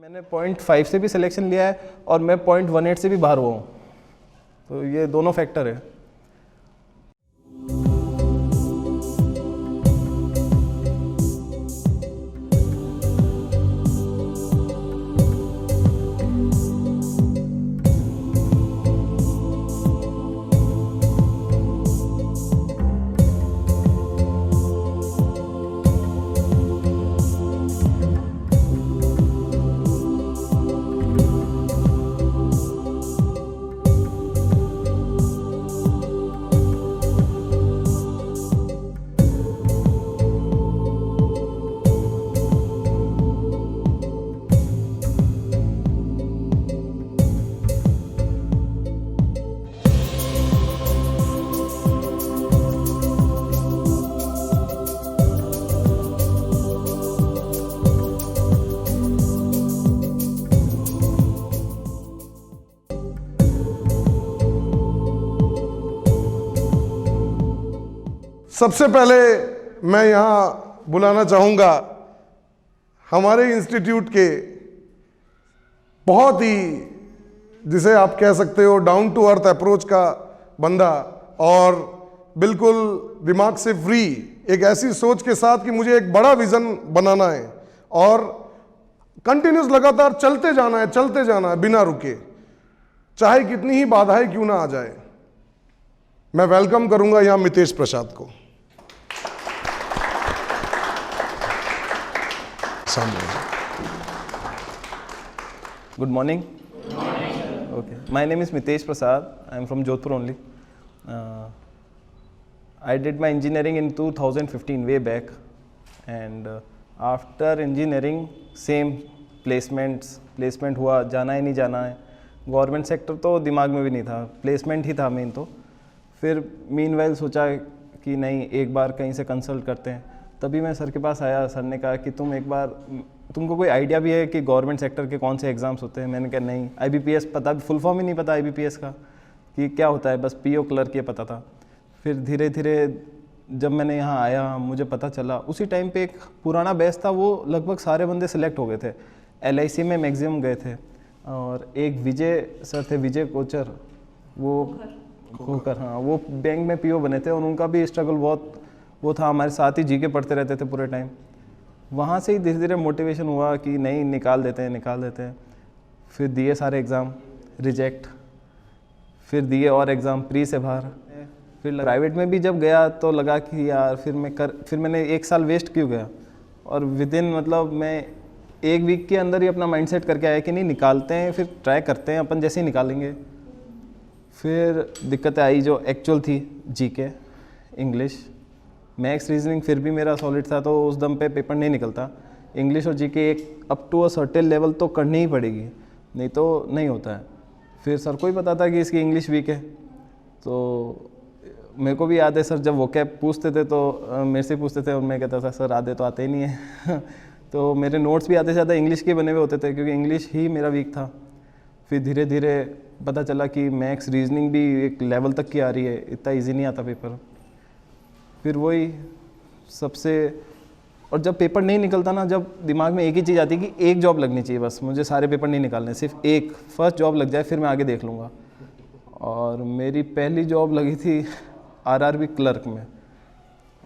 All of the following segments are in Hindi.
मैंने 0.5 से भी सिलेक्शन लिया है और मैं 0.18 से भी बाहर हुआ हूँ, तो ये दोनों फैक्टर है। सबसे पहले मैं यहाँ बुलाना चाहूँगा हमारे इंस्टीट्यूट के बहुत ही, जिसे आप कह सकते हो डाउन टू अर्थ अप्रोच का बंदा और बिल्कुल दिमाग से फ्री, एक ऐसी सोच के साथ कि मुझे एक बड़ा विजन बनाना है और कंटिन्यूस लगातार चलते जाना है बिना रुके, चाहे कितनी ही बाधाएं क्यों ना आ जाए। मैं वेलकम करूंगा यहाँ मितेश प्रसाद को। Good morning. Okay. My name is Mitesh Prasad. I am from Jodhpur only. I did my engineering in 2015, way back, and after engineering, same placement हुआ, जाना है नहीं जाना है। गवर्नमेंट सेक्टर तो दिमाग में भी नहीं था, प्लेसमेंट ही था मेन। तो फिर मीनवाइल सोचा कि नहीं, एक बार कहीं से कंसल्ट करते हैं। तभी मैं सर के पास आया, सर ने कहा कि तुमको कोई आइडिया भी है कि गवर्नमेंट सेक्टर के कौन से एग्ज़ाम्स होते हैं? मैंने कहा नहीं, IBPS पता, फुल फॉर्म ही नहीं पता IBPS का कि क्या होता है, बस PO क्लर्क ये पता था। फिर धीरे धीरे जब मैंने यहाँ आया, मुझे पता चला, उसी टाइम पे एक पुराना बैच था, वो लगभग सारे बंदे सेलेक्ट हो गए थे। LIC में मैक्सिमम गए थे, और एक विजय सर थे, विजय कोचर, वो खोकर, हाँ, वो बैंक में PO बने थे और उनका भी स्ट्रगल बहुत वो था। हमारे साथ ही GK पढ़ते रहते थे पूरे टाइम। वहाँ से ही धीरे धीरे मोटिवेशन हुआ कि नहीं, निकाल देते हैं। फिर दिए सारे एग्ज़ाम, रिजेक्ट, फिर दिए और एग्ज़ाम प्री से बाहर। फिर प्राइवेट में भी जब गया तो लगा कि यार फिर मैंने 1 साल वेस्ट क्यों गया। और विदिन, मतलब मैं 1 वीक के अंदर ही अपना माइंडसेट करके आया कि नहीं, निकालते हैं, फिर ट्राई करते हैं, अपन जैसे ही निकालेंगे। फिर दिक्कतें आई जो एक्चुअल थी, GK, इंग्लिश, मैथ्स, रीजनिंग फिर भी मेरा सॉलिड था, तो उस दम पे पेपर नहीं निकलता। इंग्लिश और GK एक up to a certain level तो करनी ही पड़ेगी, नहीं तो नहीं होता है। फिर सर को ही पता था कि इसकी इंग्लिश वीक है, तो मेरे को भी याद है सर जब वोकैब पूछते थे तो मेरे से पूछते थे और मैं कहता था सर आधे तो आते ही नहीं है तो मेरे नोट्स भी आधे से ज़्यादा इंग्लिश के बने हुए होते थे, क्योंकि इंग्लिश ही मेरा वीक था। फिर धीरे धीरे पता चला कि मैथ्स, रीजनिंग भी एक लेवल तक की आ रही है, इतना ईजी नहीं आता पेपर। फिर वही सबसे, और जब पेपर नहीं निकलता ना, जब दिमाग में एक ही चीज़ आती है कि एक जॉब लगनी चाहिए, बस मुझे सारे पेपर नहीं निकालने, सिर्फ एक फर्स्ट जॉब लग जाए, फिर मैं आगे देख लूँगा। और मेरी पहली जॉब लगी थी RRB क्लर्क में,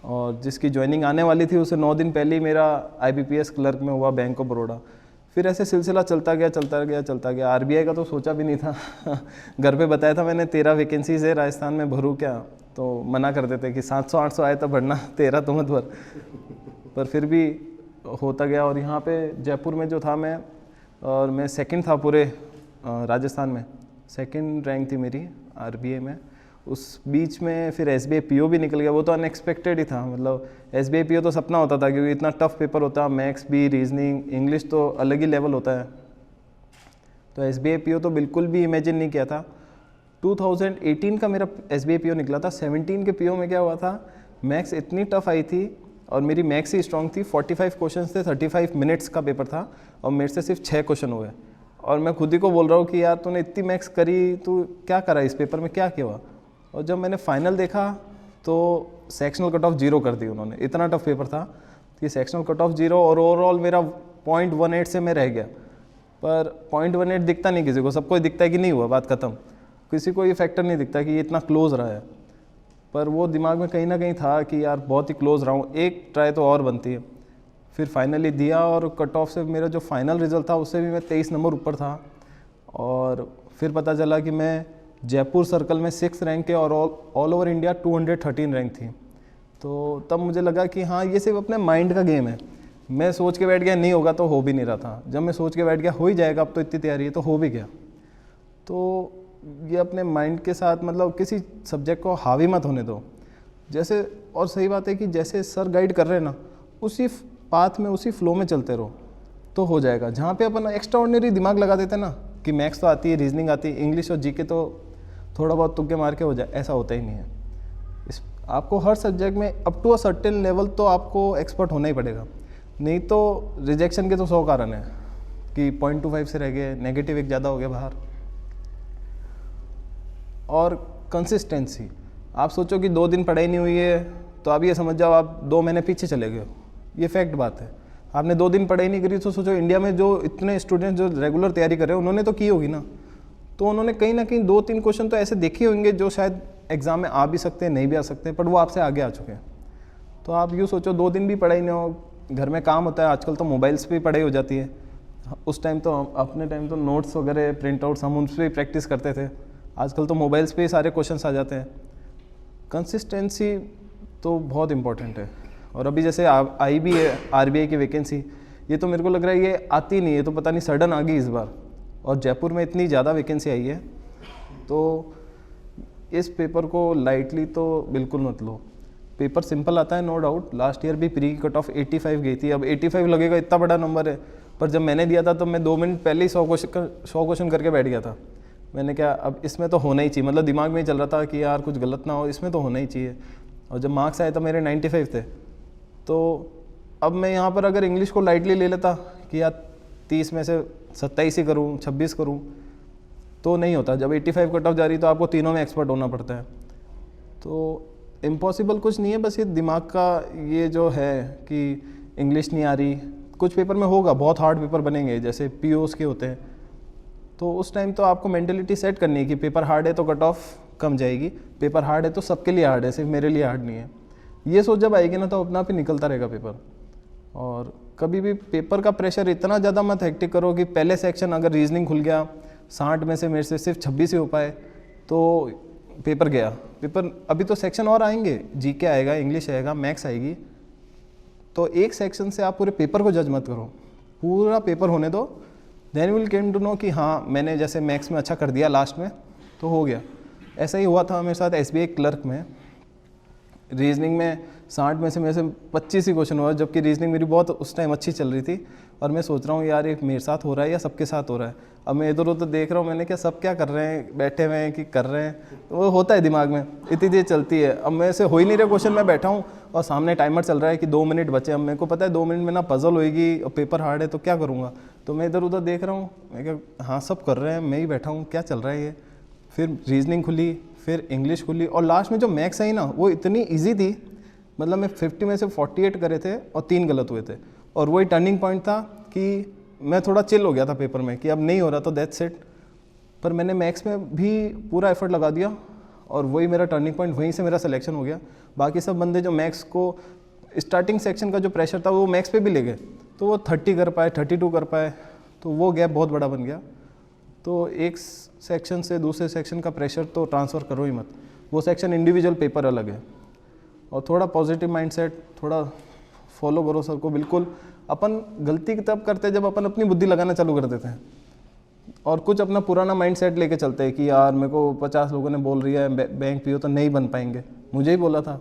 और जिसकी ज्वाइनिंग आने वाली थी उसे 9 दिन पहले ही मेरा IBPS क्लर्क में हुआ, बैंक ऑफ बड़ौदा। फिर ऐसे सिलसिला चलता गया। RBI का तो सोचा भी नहीं था घर पे बताया था मैंने 13 वैकेंसीज है राजस्थान में, भरूँ क्या? तो मना कर देते कि 700-800 आए तो भरना, 13 तो मत भर। पर फिर भी होता गया। और यहाँ पे जयपुर में जो था मैं सेकंड था पूरे राजस्थान में, सेकंड रैंक थी मेरी RBI में। उस बीच में फिर SBI PO भी निकल गया, वो तो अनएक्सपेक्टेड ही था। मतलब SBI PO तो सपना होता था, क्योंकि इतना टफ पेपर होता, मैथ्स भी, रीजनिंग, इंग्लिश तो अलग ही लेवल होता है। तो SBI PO तो बिल्कुल भी इमेजिन नहीं किया था। 2018 का मेरा SBI PO निकला था। 17 के PO में क्या हुआ था, मैथ्स इतनी टफ आई थी और मेरी मैथ्स ही स्ट्रॉन्ग थी। 45 क्वेश्चन थे, 35 मिनट्स का पेपर था और मेरे से सिर्फ 6 क्वेश्चन हुए। और मैं खुद ही को बोल रहा हूँ कि यार तूने इतनी मैथ्स करी, तू क्या करा इस पेपर में, क्या किया हुआ? और जब मैंने फाइनल देखा तो सेक्शनल कट ऑफ 0 कर दी उन्होंने। इतना टफ पेपर था कि सेक्शनल कट ऑफ 0 और ओवरऑल मेरा 0.18 से मैं रह गया। पर 0.18 दिखता नहीं किसी को, सबको दिखता है कि नहीं हुआ, बात ख़त्म। किसी को ये फैक्टर नहीं दिखता कि ये इतना क्लोज रहा है, पर वो दिमाग में कहीं ना कहीं था कि यार बहुत ही क्लोज रहा हूँ, एक ट्राई तो और बनती है। फिर फाइनली दिया और कट ऑफ से मेरा जो फाइनल रिजल्ट था उससे भी मैं 23 नंबर ऊपर था। और फिर पता चला कि मैं जयपुर सर्कल में 6th रैंक के और ऑल ओवर इंडिया 213 रैंक थी। तो तब मुझे लगा कि हाँ, ये सिर्फ अपने माइंड का गेम है। मैं सोच के बैठ गया नहीं होगा तो हो भी नहीं रहा था, जब मैं सोच के बैठ गया हो ही जाएगा, अब तो इतनी तैयारी है, तो हो भी गया। तो ये अपने माइंड के साथ मतलब किसी सब्जेक्ट को हावी मत होने दो। जैसे, और सही बात है कि जैसे सर गाइड कर रहे हैं ना, उसी पाथ में उसी फ्लो में चलते रहो तो हो जाएगा। जहाँ पे अपन एक्स्ट्रा ऑर्डिनरी दिमाग लगा देते हैं ना कि मैथ्स तो आती है, रीजनिंग आती है, इंग्लिश और जीके तो थोड़ा बहुत तुक्के मार के हो जाए, ऐसा होता ही नहीं है। आपको हर सब्जेक्ट में up to a certain level तो आपको एक्सपर्ट होना ही पड़ेगा, नहीं तो रिजेक्शन के तो 100 कारण है कि 0.25 से रह गए, नेगेटिव एक ज़्यादा हो गया बाहर। और कंसिस्टेंसी, आप सोचो कि 2 दिन पढ़ाई नहीं हुई है तो आप ये समझ जाओ आप 2 महीने पीछे चले गए हो, ये फैक्ट बात है। आपने 2 दिन पढ़ाई नहीं करी तो सोचो इंडिया में जो इतने स्टूडेंट्स जो रेगुलर तैयारी कर रहे हैं उन्होंने तो की होगी ना, तो उन्होंने कहीं ना कहीं 2-3 क्वेश्चन तो ऐसे देखे होंगे जो शायद एग्जाम में आ भी सकते हैं, नहीं भी आ सकते, बट वो आपसे आगे आ चुके हैं। तो आप यूँ सोचो 2 दिन भी पढ़ाई नहीं हो, घर में काम होता है, आजकल तो मोबाइल्स पे पढ़ाई हो जाती है। उस टाइम तो अपने टाइम तो नोट्स वगैरह प्रिंट आउट्स हम उन पर ही प्रैक्टिस करते थे, आजकल तो मोबाइल्स पे ही सारे क्वेश्चंस आ जाते हैं। कंसिस्टेंसी तो बहुत इंपॉर्टेंट है। और अभी जैसे आई भी है RBI की वैकेंसी, ये तो मेरे को लग रहा है ये आती नहीं है, तो पता नहीं सडन आ गई इस बार, और जयपुर में इतनी ज़्यादा वैकेंसी आई है, तो इस पेपर को लाइटली तो बिल्कुल मत लो। पेपर सिंपल आता है नो डाउट, लास्ट ईयर भी प्री की कट ऑफ 85 गई थी, अब 85 लगेगा इतना बड़ा नंबर है, पर जब मैंने दिया था तो मैं 2 मिनट पहले ही 100 क्वेश्चन करके बैठ गया था। मैंने क्या, अब इसमें तो होना ही चाहिए, मतलब दिमाग में ही चल रहा था कि यार कुछ गलत ना हो, इसमें तो होना ही चाहिए। और जब मार्क्स आए तो मेरे 95 थे, तो अब मैं यहाँ पर अगर इंग्लिश को लाइटली ले लेता कि यार 30 में से 27 ही करूँ, 26 करूँ, तो नहीं होता। जब 85 कट ऑफ जा रही तो आपको तीनों में एक्सपर्ट होना पड़ता है। तो इम्पॉसिबल कुछ नहीं है, बस ये दिमाग का ये जो है कि इंग्लिश नहीं आ रही, कुछ पेपर में होगा, बहुत हार्ड पेपर बनेंगे जैसे POs के होते हैं, तो उस टाइम तो आपको मेंटलिटी सेट करनी है कि पेपर हार्ड है तो कट ऑफ कम जाएगी, पेपर हार्ड है तो सबके लिए हार्ड है, सिर्फ मेरे लिए हार्ड नहीं है। ये सोच जब आएगी ना तो अपना आप ही निकलता रहेगा पेपर। और कभी भी पेपर का प्रेशर इतना ज़्यादा मत हेक्टिक करो कि पहले सेक्शन अगर रीजनिंग खुल गया 60 में से मेरे से सिर्फ 26 ही हो पाए तो पेपर गया। पेपर अभी तो सेक्शन और आएंगे, GK आएगा, इंग्लिश आएगा, मैथ्स आएगी, तो एक सेक्शन से आप पूरे पेपर को जज मत करो, पूरा पेपर होने दो, then will came to know कि हाँ मैंने जैसे मैथ्स में अच्छा कर दिया लास्ट में तो हो गया। ऐसा ही हुआ था मेरे साथ SBI क्लर्क में, रीजनिंग में 60 में से मेरे से 25 ही क्वेश्चन हुआ, जबकि रीजनिंग मेरी बहुत उस टाइम अच्छी चल रही थी, और मैं सोच रहा हूँ यार ये मेरे साथ हो रहा है या सबके साथ हो रहा है। अब मैं इधर उधर देख रहा हूँ, मैंने क्या सब क्या कर रहे हैं, बैठे हुए हैं कि कर रहे हैं, तो वो होता है दिमाग में, इतनी चीज़ चलती है। अब मेरे से हो ही नहीं रहा क्वेश्चन, मैं बैठा हूँ और सामने टाइमर चल रहा है कि 2 मिनट बचे, अब मेरे को पता है 2 मिनट में ना पजल होएगी और पेपर हार्ड है तो क्या करूँगा। तो मैं इधर उधर देख रहा हूँ, मैं क्या हाँ सब कर रहे हैं, मैं ही बैठा हूँ, क्या चल रहा है ये। फिर रीजनिंग खुली, फिर इंग्लिश खुली, और लास्ट में जो मैथ्स आई ना वो इतनी ईजी थी, मतलब मैं 50 में से 48 करे थे और 3 गलत हुए थे, और वही टर्निंग पॉइंट था कि मैं थोड़ा चिल हो गया था पेपर में कि अब नहीं हो रहा तो दैट्स इट। पर मैंने मैथ्स में भी पूरा एफर्ट लगा दिया और वही मेरा टर्निंग पॉइंट, वहीं से मेरा सिलेक्शन हो गया। बाकी सब बंदे जो मैथ्स को स्टार्टिंग सेक्शन का जो प्रेशर था वो मैथ्स पे भी ले गए, तो वो 30 कर पाए, 32 कर पाए, तो वो गैप बहुत बड़ा बन गया। तो एक सेक्शन से दूसरे सेक्शन का प्रेशर तो ट्रांसफ़र करो ही मत, वो सेक्शन इंडिविजुअल पेपर अलग है। और थोड़ा पॉजिटिव माइंडसेट, थोड़ा फॉलो करो सर को बिल्कुल। अपन गलती तब करते हैं जब अपन अपनी बुद्धि लगाना चालू कर देते हैं और कुछ अपना पुराना माइंडसेट लेके चलते हैं कि यार मेरे को 50 लोगों ने बोल रही है बैंक PO तो नहीं बन पाएंगे, मुझे ही बोला था।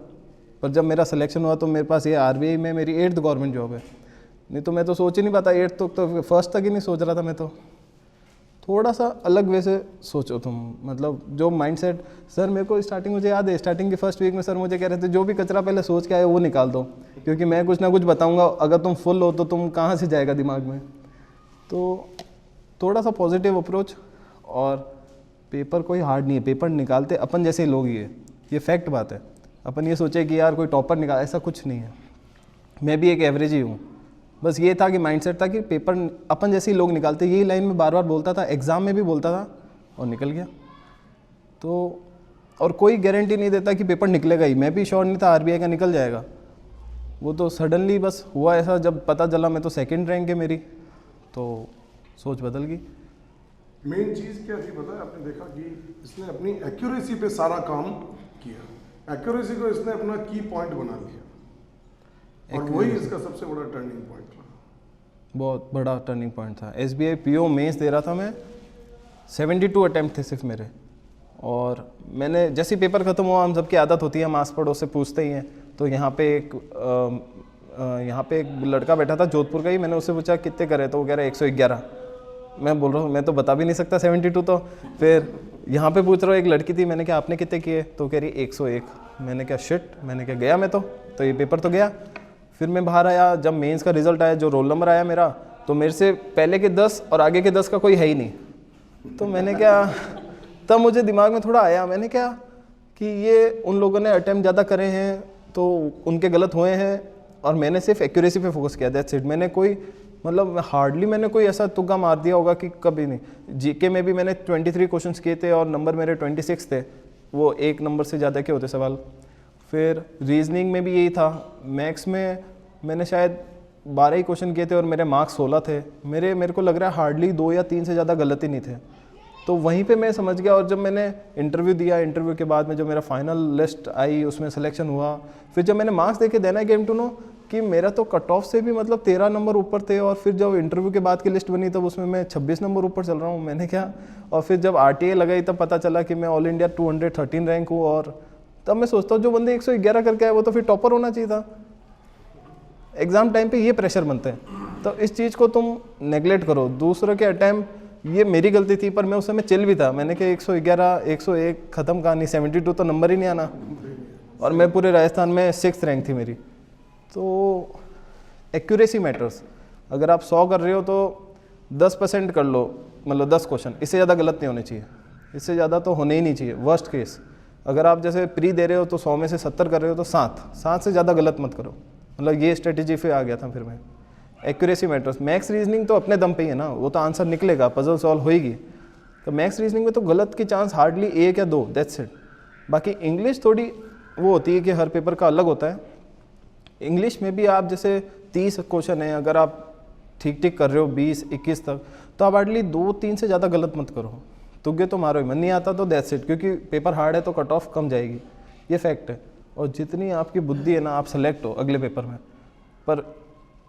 पर जब मेरा सिलेक्शन हुआ तो मेरे पास ये RBI में मेरी 8th गवर्नमेंट जॉब है, नहीं तो मैं तो सोच ही नहीं पाता 8th तो फर्स्ट तक ही नहीं सोच रहा था मैं। तो थोड़ा सा अलग वे से सोचो तुम, मतलब जो माइंडसेट। सर मेरे को स्टार्टिंग, मुझे याद है स्टार्टिंग के फर्स्ट वीक में सर मुझे कह रहे थे जो भी कचरा पहले सोच के आए वो निकाल दो, क्योंकि मैं कुछ ना कुछ बताऊंगा, अगर तुम फुल हो तो तुम कहाँ से जाएगा दिमाग में। तो थोड़ा सा पॉजिटिव अप्रोच, और पेपर कोई हार्ड नहीं है, पेपर निकालते अपन जैसे ही लोग, ये फैक्ट बात है। अपन ये सोचे कि यार कोई टॉपर निकाल, ऐसा कुछ नहीं है। मैं भी एक एवरेज ही हूँ, बस ये था कि माइंडसेट था कि पेपर अपन जैसे ही लोग निकालते, यही लाइन में बार बार बोलता था, एग्ज़ाम में भी बोलता था और निकल गया। तो और कोई गारंटी नहीं देता कि पेपर निकलेगा ही, मैं भी श्योर नहीं था आरबीआई का निकल जाएगा। वो तो सडनली बस हुआ ऐसा, जब पता चला मैं तो सेकंड रैंक है मेरी, तो सोच बदल गई। मेन चीज़ क्या थी पता है, आपने देखा कि इसने अपनी एक्यूरेसी पे सारा काम किया, एक्यूरेसी को इसने अपना की पॉइंट बना लिया, और वही इसका सबसे बड़ा टर्निंग पॉइंट था। बहुत बड़ा टर्निंग पॉइंट था। एसबीआई पीओ मेंस दे रहा था मैं, 72 अटैम्प्ट थे सिर्फ मेरे, और मैंने जैसे ही पेपर ख़त्म हुआ, हम सबकी आदत होती है, हम आस पड़ोस से पूछते ही हैं। तो यहाँ पे एक लड़का बैठा था जोधपुर का ही, मैंने उससे पूछा कितने करे, तो वो कह रहा है 111। मैं बोल रहा हूँ मैं तो बता भी नहीं सकता 72। तो फिर यहाँ पे पूछ रहा हूँ, एक लड़की थी, मैंने कहा आपने कितने किए, तो कह रही 101। मैंने कहा शिट, मैंने कहा गया मैं तो ये पेपर तो गया। फिर मैं बाहर आया, जब मेंस का रिजल्ट आया, जो रोल नंबर आया मेरा, तो मेरे से पहले के 10 और आगे के 10 का कोई है ही नहीं। तो मैंने क्या, तब मुझे दिमाग में थोड़ा आया, मैंने क्या कि ये उन लोगों ने अटैम्प्ट ज़्यादा करे हैं तो उनके गलत हुए हैं, और मैंने सिर्फ एक्यूरेसी पे फोकस किया, दैट्स इट। मैंने कोई मतलब हार्डली मैंने कोई ऐसा तुक्का मार दिया होगा कि कभी नहीं। जीके में भी मैंने 23 क्वेश्चंस किए थे और नंबर मेरे 26 थे, वो एक नंबर से ज़्यादा के होते सवाल। फिर रीजनिंग में भी यही था। मैथ्स में मैंने शायद 12 ही क्वेश्चन किए थे और मेरे मार्क्स 16 थे। मेरे को लग रहा है हार्डली 2 या 3 से ज़्यादा गलत ही नहीं थे। तो वहीं पे मैं समझ गया, और जब मैंने इंटरव्यू दिया, इंटरव्यू के बाद में जो मेरा फाइनल लिस्ट आई उसमें सिलेक्शन हुआ, फिर जब मैंने मार्क्स देखे, then I came to know कि मेरा तो कट ऑफ से भी मतलब 13 नंबर ऊपर थे, और फिर जब इंटरव्यू के बाद की लिस्ट बनी तब उसमें मैं 26 नंबर ऊपर चल रहा हूँ। मैंने क्या, और फिर जब आरटीए लगाई तब पता चला कि मैं ऑल इंडिया 213 रैंक हूँ, और तब मैं सोचता हूँ जो बंदे 111 करके आए वो तो फिर टॉपर होना चाहिए था। एग्ज़ाम टाइम पे ये प्रेशर बनते हैं, तो इस चीज़ को तुम नेगलेक्ट करो। दूसरों के अटैम्प्ट, ये मेरी गलती थी, पर मैं उस समय चिल भी था। मैंने कहा 111 101 ख़त्म कहानी, 72 तो नंबर ही नहीं आना, और मैं पूरे राजस्थान में 6th रैंक थी मेरी। तो एक्यूरेसी मैटर्स। अगर आप 100 कर रहे हो तो 10% कर लो, मतलब 10 क्वेश्चन, इससे ज़्यादा गलत नहीं होने चाहिए, इससे ज़्यादा तो होने ही नहीं चाहिए। वर्स्ट केस अगर आप जैसे प्री दे रहे हो तो 100 में से 70 कर रहे हो तो 7 से ज़्यादा गलत मत करो। मतलब ये स्ट्रेटेजी पे आ गया था फिर मैं। Accuracy matters. मैथ्स रीजनिंग तो अपने दम पे ही है ना, वो तो आंसर निकलेगा, पजल सॉल्व होएगी। तो मैथ्स रीजनिंग में तो गलत की चांस हार्डली 1 या 2, दैट्स इट। बाकी इंग्लिश थोड़ी वो होती है कि हर पेपर का अलग होता है। इंग्लिश में भी आप जैसे 30 क्वेश्चन है, अगर आप ठीक ठीक कर रहे हो 20-21 तक, तो आप हार्डली 2-3 से ज़्यादा गलत मत करो। तुगे तो मारो ही, मन नहीं आता तो दैट्स इट, क्योंकि पेपर हार्ड है तो कट ऑफ कम जाएगी, ये फैक्ट है। और जितनी आपकी बुद्धि है ना, आप सेलेक्ट हो अगले पेपर में, पर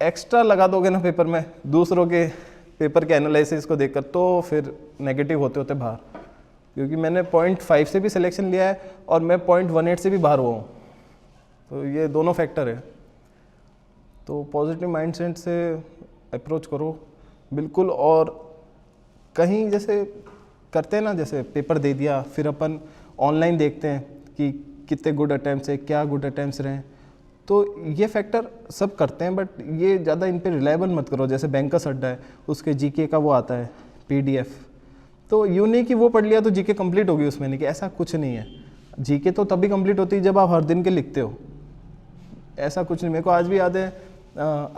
एक्स्ट्रा लगा दोगे ना पेपर में दूसरों के पेपर के एनालिसिस को देखकर, तो फिर नेगेटिव होते होते बाहर। क्योंकि मैंने 0.5 से भी सिलेक्शन लिया है और मैं 0.18 से भी बाहर हुआ हूँ, तो ये दोनों फैक्टर है। तो पॉजिटिव माइंडसेट से अप्रोच करो बिल्कुल। और कहीं जैसे करते हैं ना, जैसे पेपर दे दिया, फिर अपन ऑनलाइन देखते हैं कि कितने गुड अटैम्प्ट्स है, क्या गुड अटैम्प्ट्स रहे, तो ये फैक्टर सब करते हैं, बट ये ज़्यादा इन पे रिलायबल मत करो। जैसे बैंकर्स अड्डा है, उसके जीके का वो आता है PDF, तो यूँ नहीं कि वो पढ़ लिया तो जीके कंप्लीट होगी उसमें, नहीं कि ऐसा कुछ नहीं है। जीके तो तभी कंप्लीट होती है जब आप हर दिन के लिखते हो, ऐसा कुछ नहीं। मेरे को आज भी याद है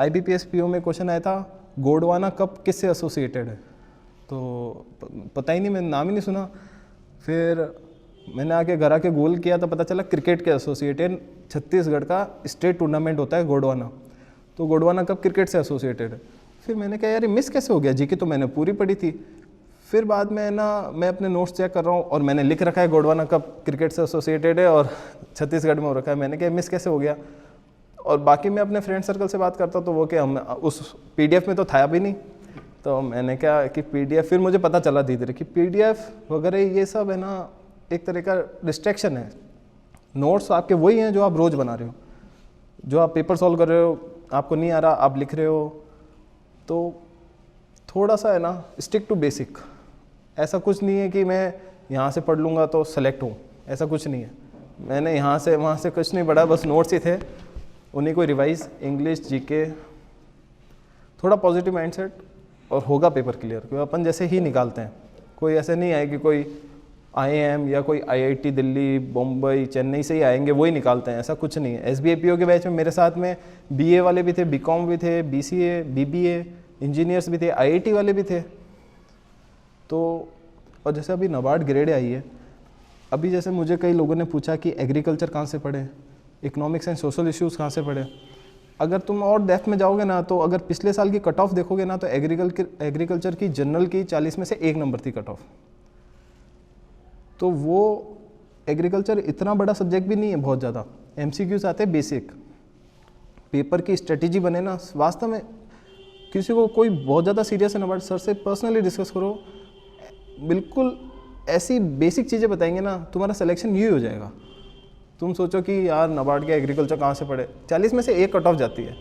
IBPS PO में क्वेश्चन आया था, गोंडवाना कप किससे एसोसिएटेड है, तो पता ही नहीं, मैंने नाम ही नहीं सुना। फिर मैंने आके घर आके गूगल किया तो पता चला क्रिकेट के एसोसिएटेड, छत्तीसगढ़ का स्टेट टूर्नामेंट होता है गोंडवाना, तो गोंडवाना कप क्रिकेट से एसोसिएटेड है। फिर मैंने कहा यार ये मिस कैसे हो गया, जीके तो मैंने पूरी पढ़ी थी। फिर बाद में ना मैं अपने नोट्स चेक कर रहा हूँ और मैंने लिख रखा है गोंडवाना कप क्रिकेट से एसोसिएटेड है और छत्तीसगढ़ में हो रखा है। मैंने कहा मिस कैसे हो गया। और बाकी मैं अपने फ्रेंड सर्कल से बात करता तो वो कि हम उस PDF में तो था भी नहीं, तो मैंने क्या कि PDF, फिर मुझे पता चला धीरे धीरे कि PDF वगैरह ये सब है ना एक तरह का डिस्ट्रैक्शन है। नोट्स आपके वही हैं जो आप रोज़ बना रहे हो, जो आप पेपर सॉल्व कर रहे हो, आपको नहीं आ रहा आप लिख रहे हो, तो थोड़ा सा है ना स्टिक टू बेसिक। ऐसा कुछ नहीं है कि मैं यहाँ से पढ़ लूँगा तो सेलेक्ट हूँ, ऐसा कुछ नहीं है। मैंने यहाँ से वहाँ से कुछ नहीं पढ़ा, बस नोट्स ही थे, उन्हीं को रिवाइज, इंग्लिश GK, थोड़ा पॉजिटिव माइंडसेट और होगा पेपर क्लियर। क्योंकि अपन जैसे ही निकालते हैं, कोई ऐसे नहीं है कि कोई IIM या कोई IIT दिल्ली, बम्बई, चेन्नई से ही आएंगे वो ही निकालते हैं, ऐसा कुछ नहीं है। SBI PO के बैच में मेरे साथ में BA वाले भी थे, BCom भी थे, BCA, BBA, इंजीनियर्स भी थे, IIT वाले भी थे। तो और जैसे अभी NABARD ग्रेड आई है, अभी जैसे मुझे कई लोगों ने पूछा कि एग्रीकल्चर कहाँ से पढ़े, इकोनॉमिक्स एंड सोशल इश्यूज़ कहाँ से पढ़े। अगर तुम और डेप्थ में जाओगे ना, तो अगर पिछले साल की कट ऑफ देखोगे ना, तो एग्रीकल्चर की जनरल की 40 में से 1 नंबर थी कट ऑफ। तो वो एग्रीकल्चर इतना बड़ा सब्जेक्ट भी नहीं है बहुत ज़्यादा। MCQs आते हैं बेसिक, पेपर की स्ट्रेटेजी बने ना। वास्तव में किसी को कोई बहुत ज़्यादा सीरियस है NABARD, सर से पर्सनली डिस्कस करो, बिल्कुल ऐसी बेसिक चीज़ें बताएंगे ना, तुम्हारा सिलेक्शन यही हो जाएगा। तुम सोचो कि यार NABARD के एग्रीकल्चर कहाँ से पढ़े, 40 में से 1 कट ऑफ जाती है।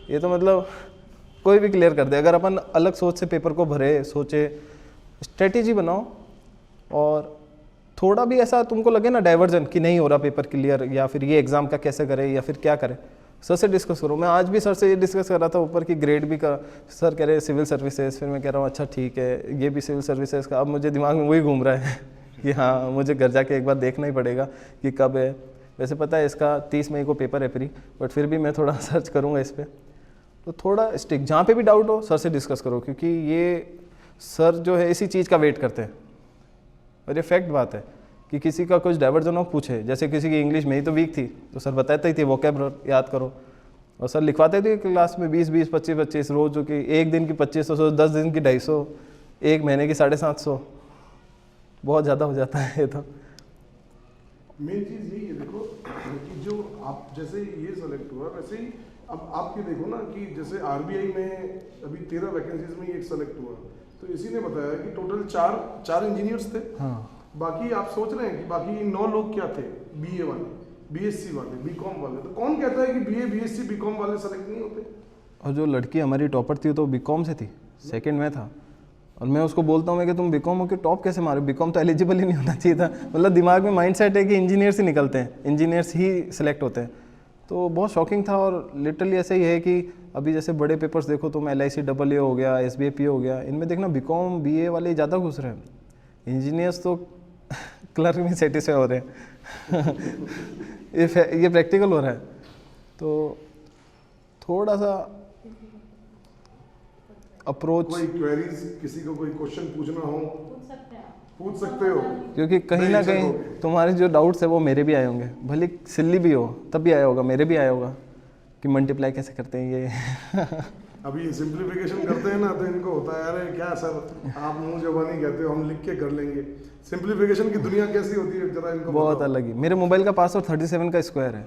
ये तो मतलब कोई भी क्लियर कर दे। अगर अपन अलग सोच से पेपर को भरे, सोचे, स्ट्रेटेजी बनाओ, और थोड़ा भी ऐसा तुमको लगे ना डाइवर्जन कि नहीं हो रहा पेपर क्लियर, या फिर ये एग्ज़ाम का कैसे करें, या फिर क्या करें, सर से डिस्कस करो। मैं आज भी सर से ये डिस्कस कर रहा था ऊपर की ग्रेड भी का, सर कह रहे सिविल सर्विसेज, फिर मैं कह रहा हूँ अच्छा ठीक है ये भी सिविल सर्विसेज का। अब मुझे दिमाग में वही घूम रहा है कि हाँ मुझे घर जाके एक बार देखना ही पड़ेगा कि कब है। वैसे पता है इसका 30 मई को पेपर है प्री, बट फिर भी मैं थोड़ा सर्च करूँगा इस पर। तो थोड़ा स्टिक, जहाँ पे भी डाउट हो सर से डिस्कस करो, क्योंकि ये सर जो है इसी चीज़ का वेट करते हैं। और ये फैक्ट बात है कि किसी का कुछ डाइवर्जन हो पूछे, जैसे किसी की इंग्लिश में ही तो वीक थी, तो सर बताते ही थे वोकैब याद करो, और सर लिखवाते थे क्लास में 20-20, 25-25 रोज, जो कि एक दिन की 2500, 10 दिन की 250, एक महीने की 750, बहुत ज़्यादा हो जाता है ये तो। मेन चीज़ यही है देखो कि जो आप जैसे ये सेलेक्ट हुआ, वैसे ही अब आप ये देखो ना कि जैसे RBI में अभी 13 वैकेंसीज में ये एक सेलेक्ट हुआ, तो इसी ने बताया कि टोटल 4 इंजीनियर्स थे। हाँ, बाकी आप सोच रहे हैं कि बाकी 9 लोग क्या थे, BA वाले, BSc वाले, BCom वाले। तो कौन कहता है कि BA, BSc, BCom वाले सेलेक्ट नहीं होते? और जो लड़की हमारी टॉपर थी तो BCom से थी, सेकंड में था, और मैं उसको बोलता हूँ मैं कि तुम BCom हो के टॉप कैसे मारे, BCom तो एलिजिबल ही नहीं होना चाहिए था। मतलब दिमाग में माइंडसेट है कि इंजीनियर्स ही निकलते हैं, इंजीनियर्स ही सिलेक्ट होते हैं। तो बहुत शॉकिंग था। और लिटरली ऐसा ही है कि अभी जैसे बड़े पेपर्स देखो, तुम LIC AA हो गया, SBI PO हो गया, इनमें देखना BCom BA वाले ज़्यादा घुस रहे हैं। इंजीनियर्स तो क्लर्क में सेटिस्फाई हो रहे हैं ये प्रैक्टिकल हो रहा है। तो थोड़ा सा अप्रोच, कोई क्वेरीज, किसी को कोई क्वेश्चन पूछना हो पूछ सकते हो, क्योंकि कहीं ना कहीं तुम्हारे जो डाउट्स है वो मेरे भी आए होंगे, भले सिल्ली भी हो तब भी आया होगा, मेरे भी आया होगा कि मल्टीप्लाई कैसे करते हैं ये अभी सिंप्लीफिकेशन करते हैं ना, तो इनको होता है अरे क्या सर आप मुंह जबानी कहते हो, हम लिख के कर लेंगे। सिंप्लीफिकेशन की दुनिया कैसी होती है जरा इनको बहुत अलग ही। मेरे मोबाइल का पासवर्ड 37 का स्क्वायर है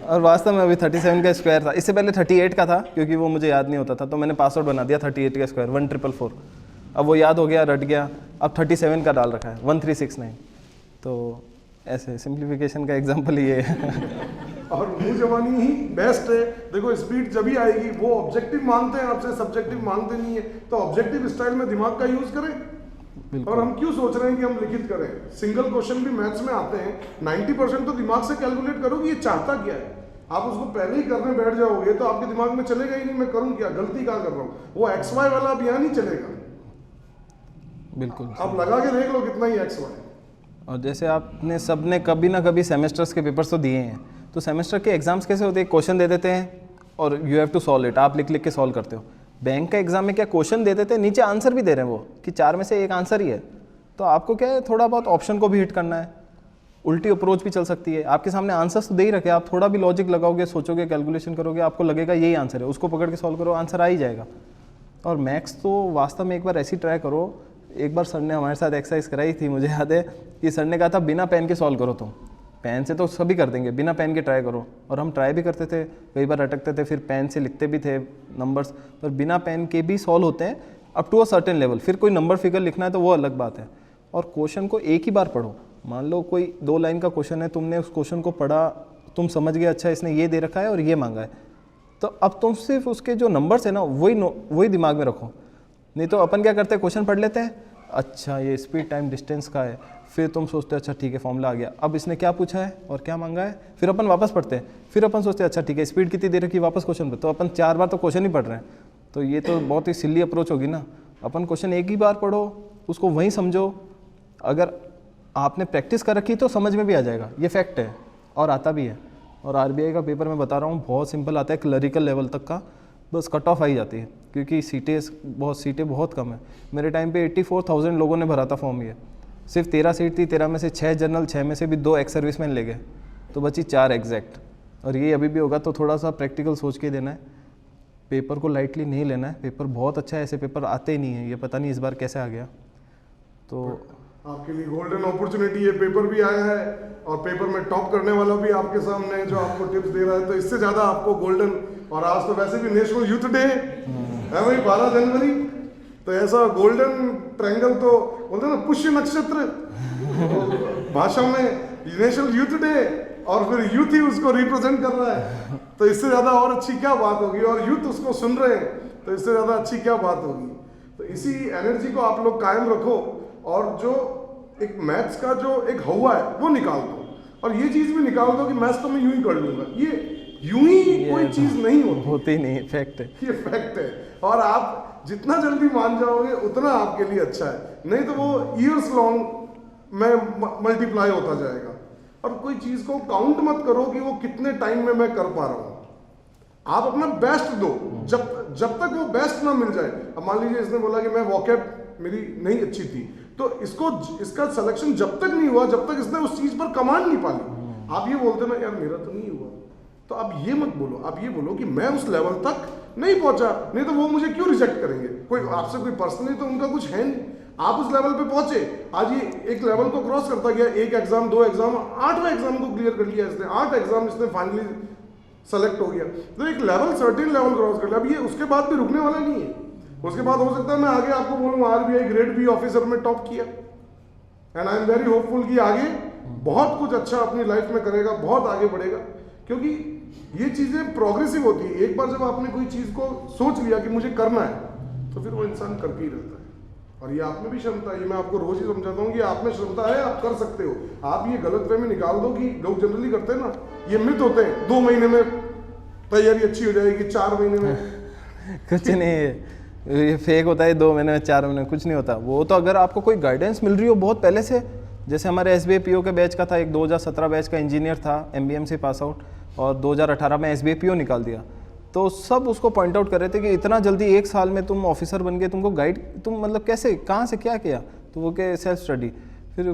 और वास्तव में अभी 37 का स्क्वायर था। इससे पहले 38 का था, क्योंकि वो मुझे याद नहीं होता था, तो मैंने पासवर्ड बना दिया 38 का स्क्वायर 1444। अब वो याद हो गया, रट गया, अब 37 का डाल रखा है 1369। तो ऐसे सिंप्लीफिकेशन का एग्जाम्पल ये है और मुंह जबानी ही बेस्ट है। देखो स्पीड जब ही आएगी, वो ऑब्जेक्टिव मांगते हैं आपसे, सब्जेक्टिव मांगते नहीं है, तो ऑब्जेक्टिव स्टाइल में दिमाग का यूज करें। और हम क्यों सोच रहे हैं कि हम लिखित करें? सिंगल क्वेश्चन भी मैथ्स में आते हैं, 90% तो दिमाग से कैलकुलेट करो कि ये चाहता क्या है। आप उसको पहले ही करने बैठ जाओगे तो आपके दिमाग में चलेगा ही नहीं मैं करूं क्या, गलती कहाँ कर रहा हूँ। वो XY वाला अब यहाँ नहीं चलेगा, बिल्कुल। अब लगा के देख लो कितना ही XY। और जैसे आपने सबने कभी ना कभी सेमेस्टर्स के पेपर्स तो दिए हैं, तो सेमेस्टर के एग्जाम्स कैसे होते हैं, क्वेश्चन दे देते हैं और you have to solve it, आप लिख लिख के सॉल्व करते हो। बैंक का एग्जाम में क्या क्वेश्चन दे देते हैं, नीचे आंसर भी दे रहे हैं वो कि 4 में से 1 आंसर ही है। तो आपको क्या है, थोड़ा बहुत ऑप्शन को भी हिट करना है, उल्टी अप्रोच भी चल सकती है। आपके सामने आंसर्स तो दे ही रखे, आप थोड़ा भी लॉजिक लगाओगे, सोचोगे, कैलकुलेशन करोगे, आपको लगेगा यही आंसर है, उसको पकड़ के सॉल्व करो, आंसर आ ही जाएगा। और मैथ्स तो वास्तव में एक बार ऐसी ट्राई करो। एक बार सर ने हमारे साथ एक्सरसाइज कराई थी, मुझे याद है कि सर ने कहा था बिना पेन के सॉल्व करो। तुम पेन से तो सभी कर देंगे, बिना पेन के ट्राई करो। और हम ट्राई भी करते थे, कई बार अटकते थे, फिर पेन से लिखते भी थे नंबर्स, पर बिना पेन के भी सॉल्व होते हैं up to a certain level. फिर कोई नंबर फिगर लिखना है तो वो अलग बात है। और क्वेश्चन को एक ही बार पढ़ो। मान लो कोई 2 लाइन का क्वेश्चन है, तुमने उस क्वेश्चन को पढ़ा, तुम समझ गए अच्छा इसने ये दे रखा है और ये मांगा है, तो अब तुम सिर्फ उसके जो नंबर्स है ना वही दिमाग में रखो। नहीं तो अपन क्या करते हैं, क्वेश्चन पढ़ लेते हैं, अच्छा ये स्पीड टाइम डिस्टेंस का है, फिर तुम सोचते हो अच्छा ठीक है फॉर्मूला आ गया, अब इसने क्या पूछा है और क्या मांगा है, फिर अपन वापस पढ़ते हैं, फिर अपन सोचते हैं अच्छा ठीक है स्पीड कितनी दे रखी है, वापस क्वेश्चन पे, तो अपन 4 बार तो क्वेश्चन ही पढ़ रहे हैं। तो ये तो बहुत ही सिली अप्रोच होगी ना। अपन क्वेश्चन एक ही बार पढ़ो, उसको वहीं समझो, अगर आपने प्रैक्टिस कर रखी तो समझ में भी आ जाएगा, ये फैक्ट है और आता भी है। और आरबीआई का पेपर मैं बता रहा हूँ बहुत सिंपल आता है, क्लरिकल लेवल तक का, बस कट ऑफ आई जाती है क्योंकि सीटें बहुत कम है। मेरे टाइम पे 84,000 लोगों ने भरा था फॉर्म, ये सिर्फ 13 सीट थी, 13 में से 6 जनरल, 6 में से भी 2 एक्स सर्विसमैन ले गए, तो बची 4 एग्जैक्ट। और ये अभी भी होगा, तो थोड़ा सा प्रैक्टिकल सोच के देना है, पेपर को लाइटली नहीं लेना है। पेपर बहुत अच्छा है, ऐसे पेपर आते ही नहीं है, ये पता नहीं इस बार कैसे आ गया। तो आपके लिए गोल्डन अपॉर्चुनिटी है, पेपर भी आया है और पेपर में टॉप करने वाला भी आपके सामने है जो आपको टिप्स दे रहा है, तो इससे ज्यादा आपको गोल्डन। और आज तो वैसे भी नेशनल यूथ डे है भाई, 12 जनवरी, तो ऐसा गोल्डन ट्रायंगल तो बोलते हैं ना, पुष्य नक्षत्र भाषा में नेशनल यूथ डे, और फिर यूथ ही उसको रिप्रेजेंट कर रहा है, तो इससे ज्यादा और अच्छी क्या बात होगी। और यूथ उसको सुन रहे हैं, तो इससे ज्यादा अच्छी क्या बात होगी। तो इसी एनर्जी को आप लोग कायम रखो और जो एक मैथ्स का जो एक हवा है वो निकाल दो, और ये चीज भी निकाल दो कि मैथ्स तो मैं यूं ही कर लूंगा। ये यूं ही कोई चीज नहीं होती नहीं, फैक्ट है, ये फैक्ट है। और आप जितना जल्दी मान जाओगे उतना आपके लिए अच्छा है, नहीं तो वो ईयर्स लॉन्ग में मल्टीप्लाई होता जाएगा। और कोई चीज को काउंट मत करो कि वो कितने टाइम में मैं कर पा रहा हूं, आप अपना बेस्ट दो, जब तक वो बेस्ट ना मिल जाए। अब मान लीजिए इसने बोला कि मैं वॉकअप मेरी नहीं अच्छी थी, तो इसका सिलेक्शन जब तक नहीं हुआ, जब तक इसने उस चीज पर कमांड नहीं पाली, आप ये बोलते ना यार मेरा तो नहीं हुआ, तो आप ये मत बोलो, आप ये बोलो कि मैं उस लेवल तक नहीं पहुंचा, नहीं तो वो मुझे क्यों रिजेक्ट करेंगे। कोई आपसे कोई पर्सनली तो उनका कुछ है नहीं, आप उस लेवल पे पहुंचे, आज ये एक लेवल को क्रॉस करता गया, 1 एग्जाम 2 एग्जाम, 8वें एग्जाम को क्लियर कर लिया इसने, 8 एग्जाम इसने फाइनली सेलेक्ट हो गया, तो एक लेवल सर्टेन लेवल क्रॉस कर लिया। अब ये उसके बाद भी रुकने वाला नहीं है, उसके बाद हो सकता है मैं आगे आपको बोलूँ आरबीआई ग्रेड बी ऑफिसर में टॉप किया, and I am very hopeful कि आगे बहुत कुछ अच्छा अपनी लाइफ में करेगा, बहुत आगे बढ़ेगा, क्योंकि ये चीजें प्रोग्रेसिव होती है। एक बार जब आपने कोई चीज को सोच लिया कि मुझे करना है, तो फिर वो इंसान करके ही रहता है। और ये आप में भी क्षमता है, ये मैं आपको रोज ही समझाता हूँ कि आप में क्षमता है, आप कर सकते हो। आप ये गलत वे में निकाल दो कि लोग जनरली करते हैं ना, ये मिथ होते हैं 2 महीने में तैयारी अच्छी हो जाएगी, 4 महीने में कुछ नहीं है, ये फेक होता है। 2 महीने में 4 महीने में कुछ नहीं होता। वो तो अगर आपको कोई गाइडेंस मिल रही हो बहुत पहले से, जैसे हमारे एसबीआई पीओ के बैच का था, एक 2017 बैच का इंजीनियर था, एमबीएम से पास आउट, और 2018 में एसबीआई पीओ निकाल दिया, तो सब उसको पॉइंट आउट कर रहे थे कि इतना जल्दी 1 साल में तुम ऑफिसर बन गए, तुमको गाइड, तुम मतलब कैसे, कहाँ से क्या किया, तो वो के सेल्फ स्टडी।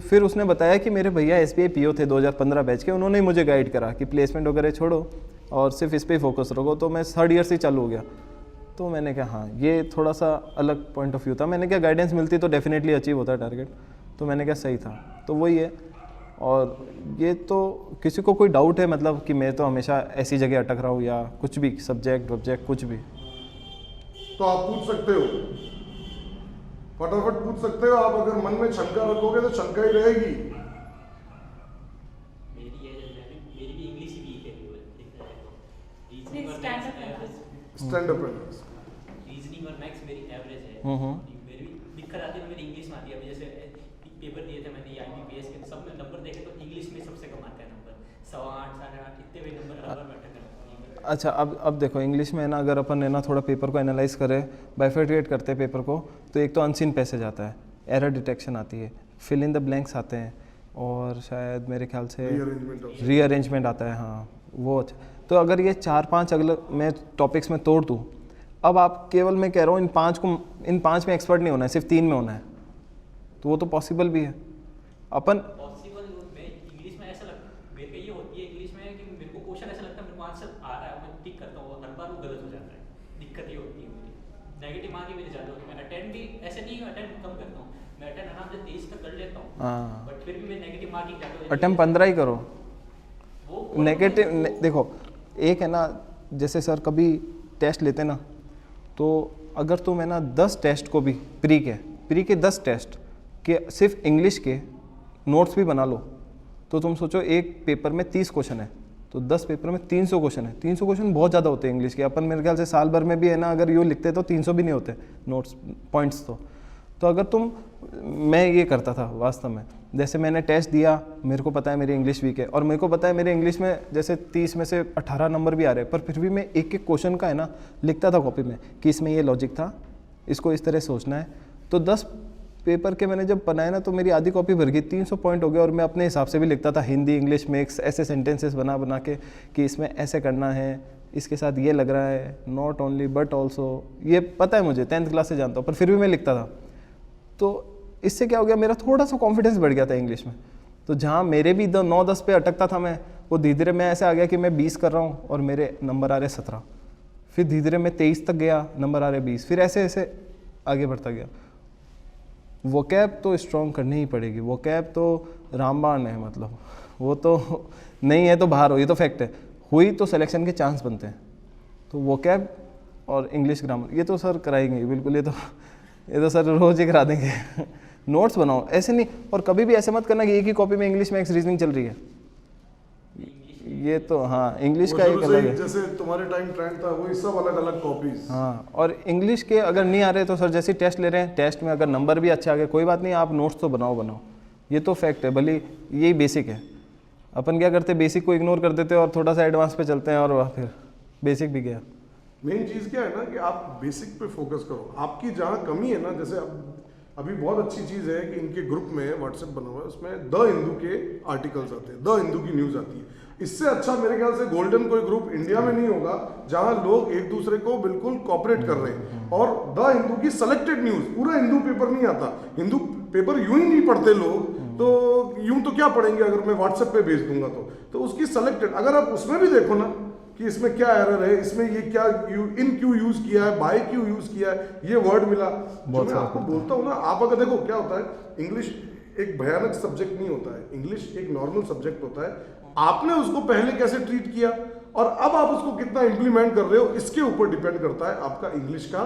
फिर उसने बताया कि मेरे भैया एसबीआई पीओ थे 2015 बैच के, उन्होंने ही मुझे गाइड करा कि प्लेसमेंट वगैरह छोड़ो और सिर्फ इस पर ही फोकस रखो। तो मैं 3rd ईयर से ही चालू हो गया। तो मैंने कहा हाँ, ये थोड़ा सा अलग पॉइंट ऑफ व्यू था। मैंने क्या गाइडेंस मिलती तो डेफिनेटली अचीव होता टारगेट, तो मैंने क्या सही था, तो वही है। और ये तो किसी को कोई डाउट है मतलब कि मैं तो हमेशा ऐसी जगह अटक रहा हूँ या कुछ भी, सब्जेक्ट वब्जेक्ट कुछ भी, तो आप पूछ सकते हो, फटाफट पूछ सकते हो। आप अगर मन में शंका रखोगे तो शंका ही रहेगी। स्टैंड अप रीजनिंग और मैथ्स मेरी एवरेज है, मेरी दिक्कत आती है, मेरी इंग्लिश में आती है। जैसे पेपर दिए थे मैंने आईबीपीएस के, सब में नंबर देखे तो इंग्लिश में सबसे कम आते हैं नंबर, 8.25 8.5 इतने भी नंबर बराबर बैठे करते। अच्छा, अब देखो इंग्लिश में है ना, अगर अपन है ना थोड़ा पेपर को एनालाइज करें, बाइफर्टिएट करते हैं पेपर को, तो एक तो अनसीन पैसेज आता है, एरर डिटेक्शन आती है, फिल इन द ब्लैंक्स आते हैं, और शायद मेरे ख्याल से रीअरेंजमेंट आता है, हाँ वो अच्छा। तो अगर ये 4-5 अगले मैं टॉपिक्स में तोड़ दूँ, अब आप केवल मैं कह रहा हूँ इन 5 में एक्सपर्ट नहीं होना है, सिर्फ 3 में होना है, तो वो तो पॉसिबल भी है। अपन पॉसिबल में इंग्लिश में ऐसा लगता है, मेरे को ये होती है इंग्लिश में कि मेरे को क्वेश्चन ऐसा लगता है मेरे को आंसर आ रहा है, मैं टिक करता हूँ, हर बार वो गलत हो जाता है, दिक्कत ये होती है मेरी। नेगेटिव मार्किंग मेरी ज़्यादा होती है, मैं अटेंड भी ऐसे नहीं अटेंड कम करता हूँ, मैं अटेंड आराम से 23 तक कर लेता हूँ, बट फिर भी मैं नेगेटिव मार्किंग ज़्यादा होती है। अटेम्प्ट 15 ही करो। नेगेटिव देखो, एक है ना, जैसे सर कभी टेस्ट लेते ना, तो अगर तुम है ना 10 टेस्ट को भी प्री के 10 टेस्ट के सिर्फ इंग्लिश के नोट्स भी बना लो, तो तुम सोचो एक पेपर में 30 क्वेश्चन है, तो 10 पेपर में 300 क्वेश्चन है। 300 क्वेश्चन बहुत ज़्यादा होते हैं इंग्लिश के। अपन मेरे ख्याल से साल भर में भी है ना अगर यूँ लिखते तो 300 भी नहीं होते नोट्स पॉइंट्स। तो अगर तुम, मैं ये करता था वास्तव में, जैसे मैंने टेस्ट दिया, मेरे को पता है मेरी इंग्लिश वीक है और मेरे को पता है मेरे इंग्लिश में जैसे 30 में से 18 नंबर भी आ रहे हैं, पर फिर भी मैं एक एक क्वेश्चन का है ना लिखता था कॉपी में कि इसमें ये लॉजिक था, इसको इस तरह सोचना है। तो 10 पेपर के मैंने जब बनाए ना तो मेरी आधी कॉपी भर गई, 300 पॉइंट हो गया और मैं अपने हिसाब से भी लिखता था, हिंदी इंग्लिश मिक्स, ऐसे सेंटेंसेस बना बना के कि इसमें ऐसे करना है, इसके साथ ये लग रहा है, नॉट ओनली बट ऑल्सो, ये पता है मुझे, 10th क्लास से जानता हूँ, पर फिर भी मैं लिखता था। तो इससे क्या हो गया, मेरा थोड़ा सा कॉन्फिडेंस बढ़ गया था इंग्लिश में। तो जहाँ मेरे भी 9-10 पे अटकता था मैं, वो धीरे धीरे मैं ऐसे आ गया कि मैं 20 कर रहा हूँ और मेरे नंबर आ रहे 17, फिर धीरे धीरे मैं 23 तक गया, नंबर आ रहे 20, फिर ऐसे ऐसे आगे बढ़ता गया। वोकैब तो स्ट्रॉन्ग करनी ही पड़ेगी, वोकैब तो रामबाण है, मतलब वो तो नहीं है तो बाहर हो, ये तो फैक्ट है, हुई तो सिलेक्शन के चांस बनते हैं। तो वोकैब और इंग्लिश ग्रामर ये तो सर कराएंगे बिल्कुल, ये तो सर रोज ही करा देंगे। नोट्स बनाओ, ऐसे नहीं, और कभी भी ऐसे मत करना कि एक ही कॉपी में इंग्लिश मैथ्स रीजनिंग चल रही है, ये तो हाँ इंग्लिश का एक अलग है, जैसे तुम्हारे टाइम ट्रेंड था वही सब अलग अलग कॉपीज। हाँ, और इंग्लिश के अगर नहीं आ रहे तो सर जैसे टेस्ट ले रहे हैं, टेस्ट में अगर नंबर भी अच्छे आ गए कोई बात नहीं, आप नोट्स तो बनाओ, ये तो फैक्ट है, भले यही बेसिक है। अपन क्या करते, बेसिक को इग्नोर कर देते और थोड़ा सा एडवांस पे चलते हैं और फिर बेसिक भी गया। मेन चीज क्या है ना कि आप बेसिक पे फोकस करो, आपकी जहाँ कमी है ना, जैसे अभी बहुत अच्छी चीज है कि इनके ग्रुप में व्हाट्सएप बना हुआ है, उसमें द हिंदू के आर्टिकल्स आते हैं, द हिंदू की न्यूज आती है। इससे अच्छा मेरे ख्याल से गोल्डन कोई ग्रुप इंडिया में नहीं होगा जहां लोग एक दूसरे को बिल्कुल कॉपरेट कर रहे हैं। और द हिंदू की सेलेक्टेड न्यूज, पूरा हिंदू पेपर नहीं आता, हिंदू पेपर यूं ही नहीं पढ़ते लोग, तो यूं तो क्या पढ़ेंगे अगर मैं व्हाट्सएप पे भेज दूंगा तो उसकी सेलेक्टेड, अगर आप उसमें भी देखो ना कि इसमें क्या एरर है, इसमें ये क्या इन क्यों यूज किया है, बाय क्यों यूज किया है, ये वर्ड मिला, जो मैं आपको बोलता हूँ ना, आप अगर देखो क्या होता है, इंग्लिश एक भयानक सब्जेक्ट नहीं होता है, इंग्लिश एक नॉर्मल सब्जेक्ट होता है। आपने उसको पहले कैसे ट्रीट किया और अब आप उसको कितना इंप्लीमेंट कर रहे हो, इसके ऊपर डिपेंड करता है आपका इंग्लिश का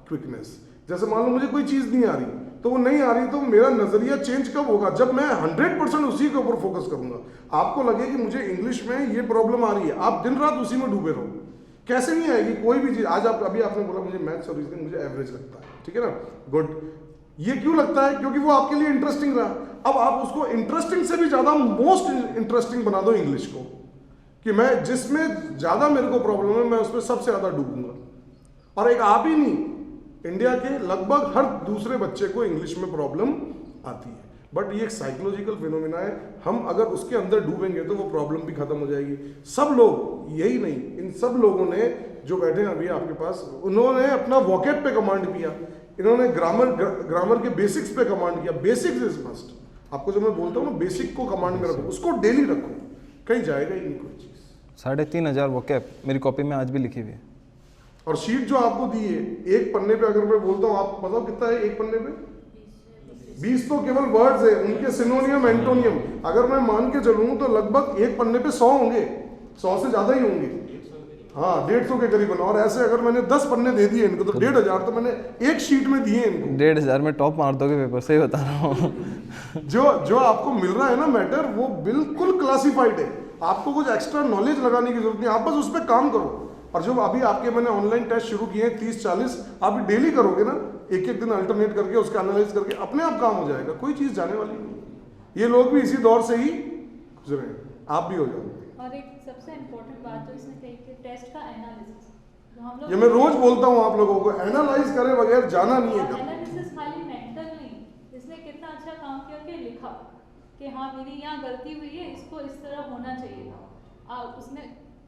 क्विकनेस। जैसे मान लो मुझे कोई चीज नहीं आ रही, तो वो नहीं आ रही, तो मेरा नजरिया चेंज कब होगा, जब मैं 100% उसी के ऊपर फोकस करूंगा। आपको लगे कि मुझे इंग्लिश में ये प्रॉब्लम आ रही है, आप दिन रात उसी में डूबे रहो, कैसे नहीं आएगी कोई भी चीज। आज आप अभी आपने बोला मुझे मैथ्स और रीजनिंग मुझे एवरेज लगता है, ठीक है ना, गुड। ये क्यों लगता है, क्योंकि वो आपके लिए इंटरेस्टिंग रहा। अब आप उसको इंटरेस्टिंग से भी ज्यादा मोस्ट इंटरेस्टिंग बना दो इंग्लिश को, कि मैं जिसमें ज्यादा मेरे को प्रॉब्लम है मैं उसमें सबसे ज्यादा डूबूंगा। और एक आप ही नहीं, इंडिया के लगभग हर दूसरे बच्चे को इंग्लिश में प्रॉब्लम आती है, बट ये एक साइकोलॉजिकल फिनोमिना है। हम अगर उसके अंदर डूबेंगे तो वो प्रॉब्लम भी खत्म हो जाएगी। सब लोग, यही नहीं, इन सब लोगों ने जो बैठे हैं अभी आपके पास, उन्होंने अपना वॉकेट पे कमांड किया, इन्होंने ग्रामर के बेसिक्स पे कमांड किया। Basics is must. आपको जो मैं बोलता हूँ ना, बेसिक को कमांड में रखो, उसको डेली रखो, कहीं जाएगा ही नहीं कोई चीज। 3500 वोकैब मेरी कॉपी में आज भी लिखी हुई है। और शीट जो आपको दी है, एक पन्ने पे अगर मैं बोलता हूँ, आप बताओ कितना है एक पन्ने पे? 20 तो केवल वर्ड्स है, उनके सिनोनियम एंटोनियम अगर मैं मान के चलूँ तो लगभग एक पन्ने पे 100 होंगे, 100 से ज्यादा ही होंगे। हाँ, 150 के करीबन। और ऐसे अगर मैंने 10 पन्ने दे दिए इनको तो 1500 तो मैंने एक शीट में दिए इनको। 1500 में टॉप मार दोगे पेपर, सही बता रहा हूँ। जो आपको मिल रहा है ना मैटर, वो बिल्कुल क्लासिफाइड है, आपको कुछ एक्स्ट्रा नॉलेज लगाने की जरूरत नहीं, आप बस उस पर काम करो। और जो अभी आपके मैंने ऑनलाइन टेस्ट शुरू किए हैं 30-40, आप डेली करोगे ना, एक एक दिन अल्टरनेट करके उसका एनालाइज करके, अपने आप काम हो जाएगा, कोई चीज जाने वाली नहीं। ये लोग भी इसी दौर से ही गुजरे हैं, आप भी हो जाओगे। और एक सबसे इम्पोर्टेंट बात जो इसमें कही थी, टेस्ट का एनालिसिस, जो हम लोग ये मैं रोज बोलता हूँ आप लोगों को, एनालाइज करे बगैर जाना नहीं है। एनालिसिस खाली मेंटल नहीं, इसने कितना अच्छा काम किया कि लिखा कि हाँ मेरी यहाँ गलती हुई है, इसको इस तरह होना चाहिए था। उसने,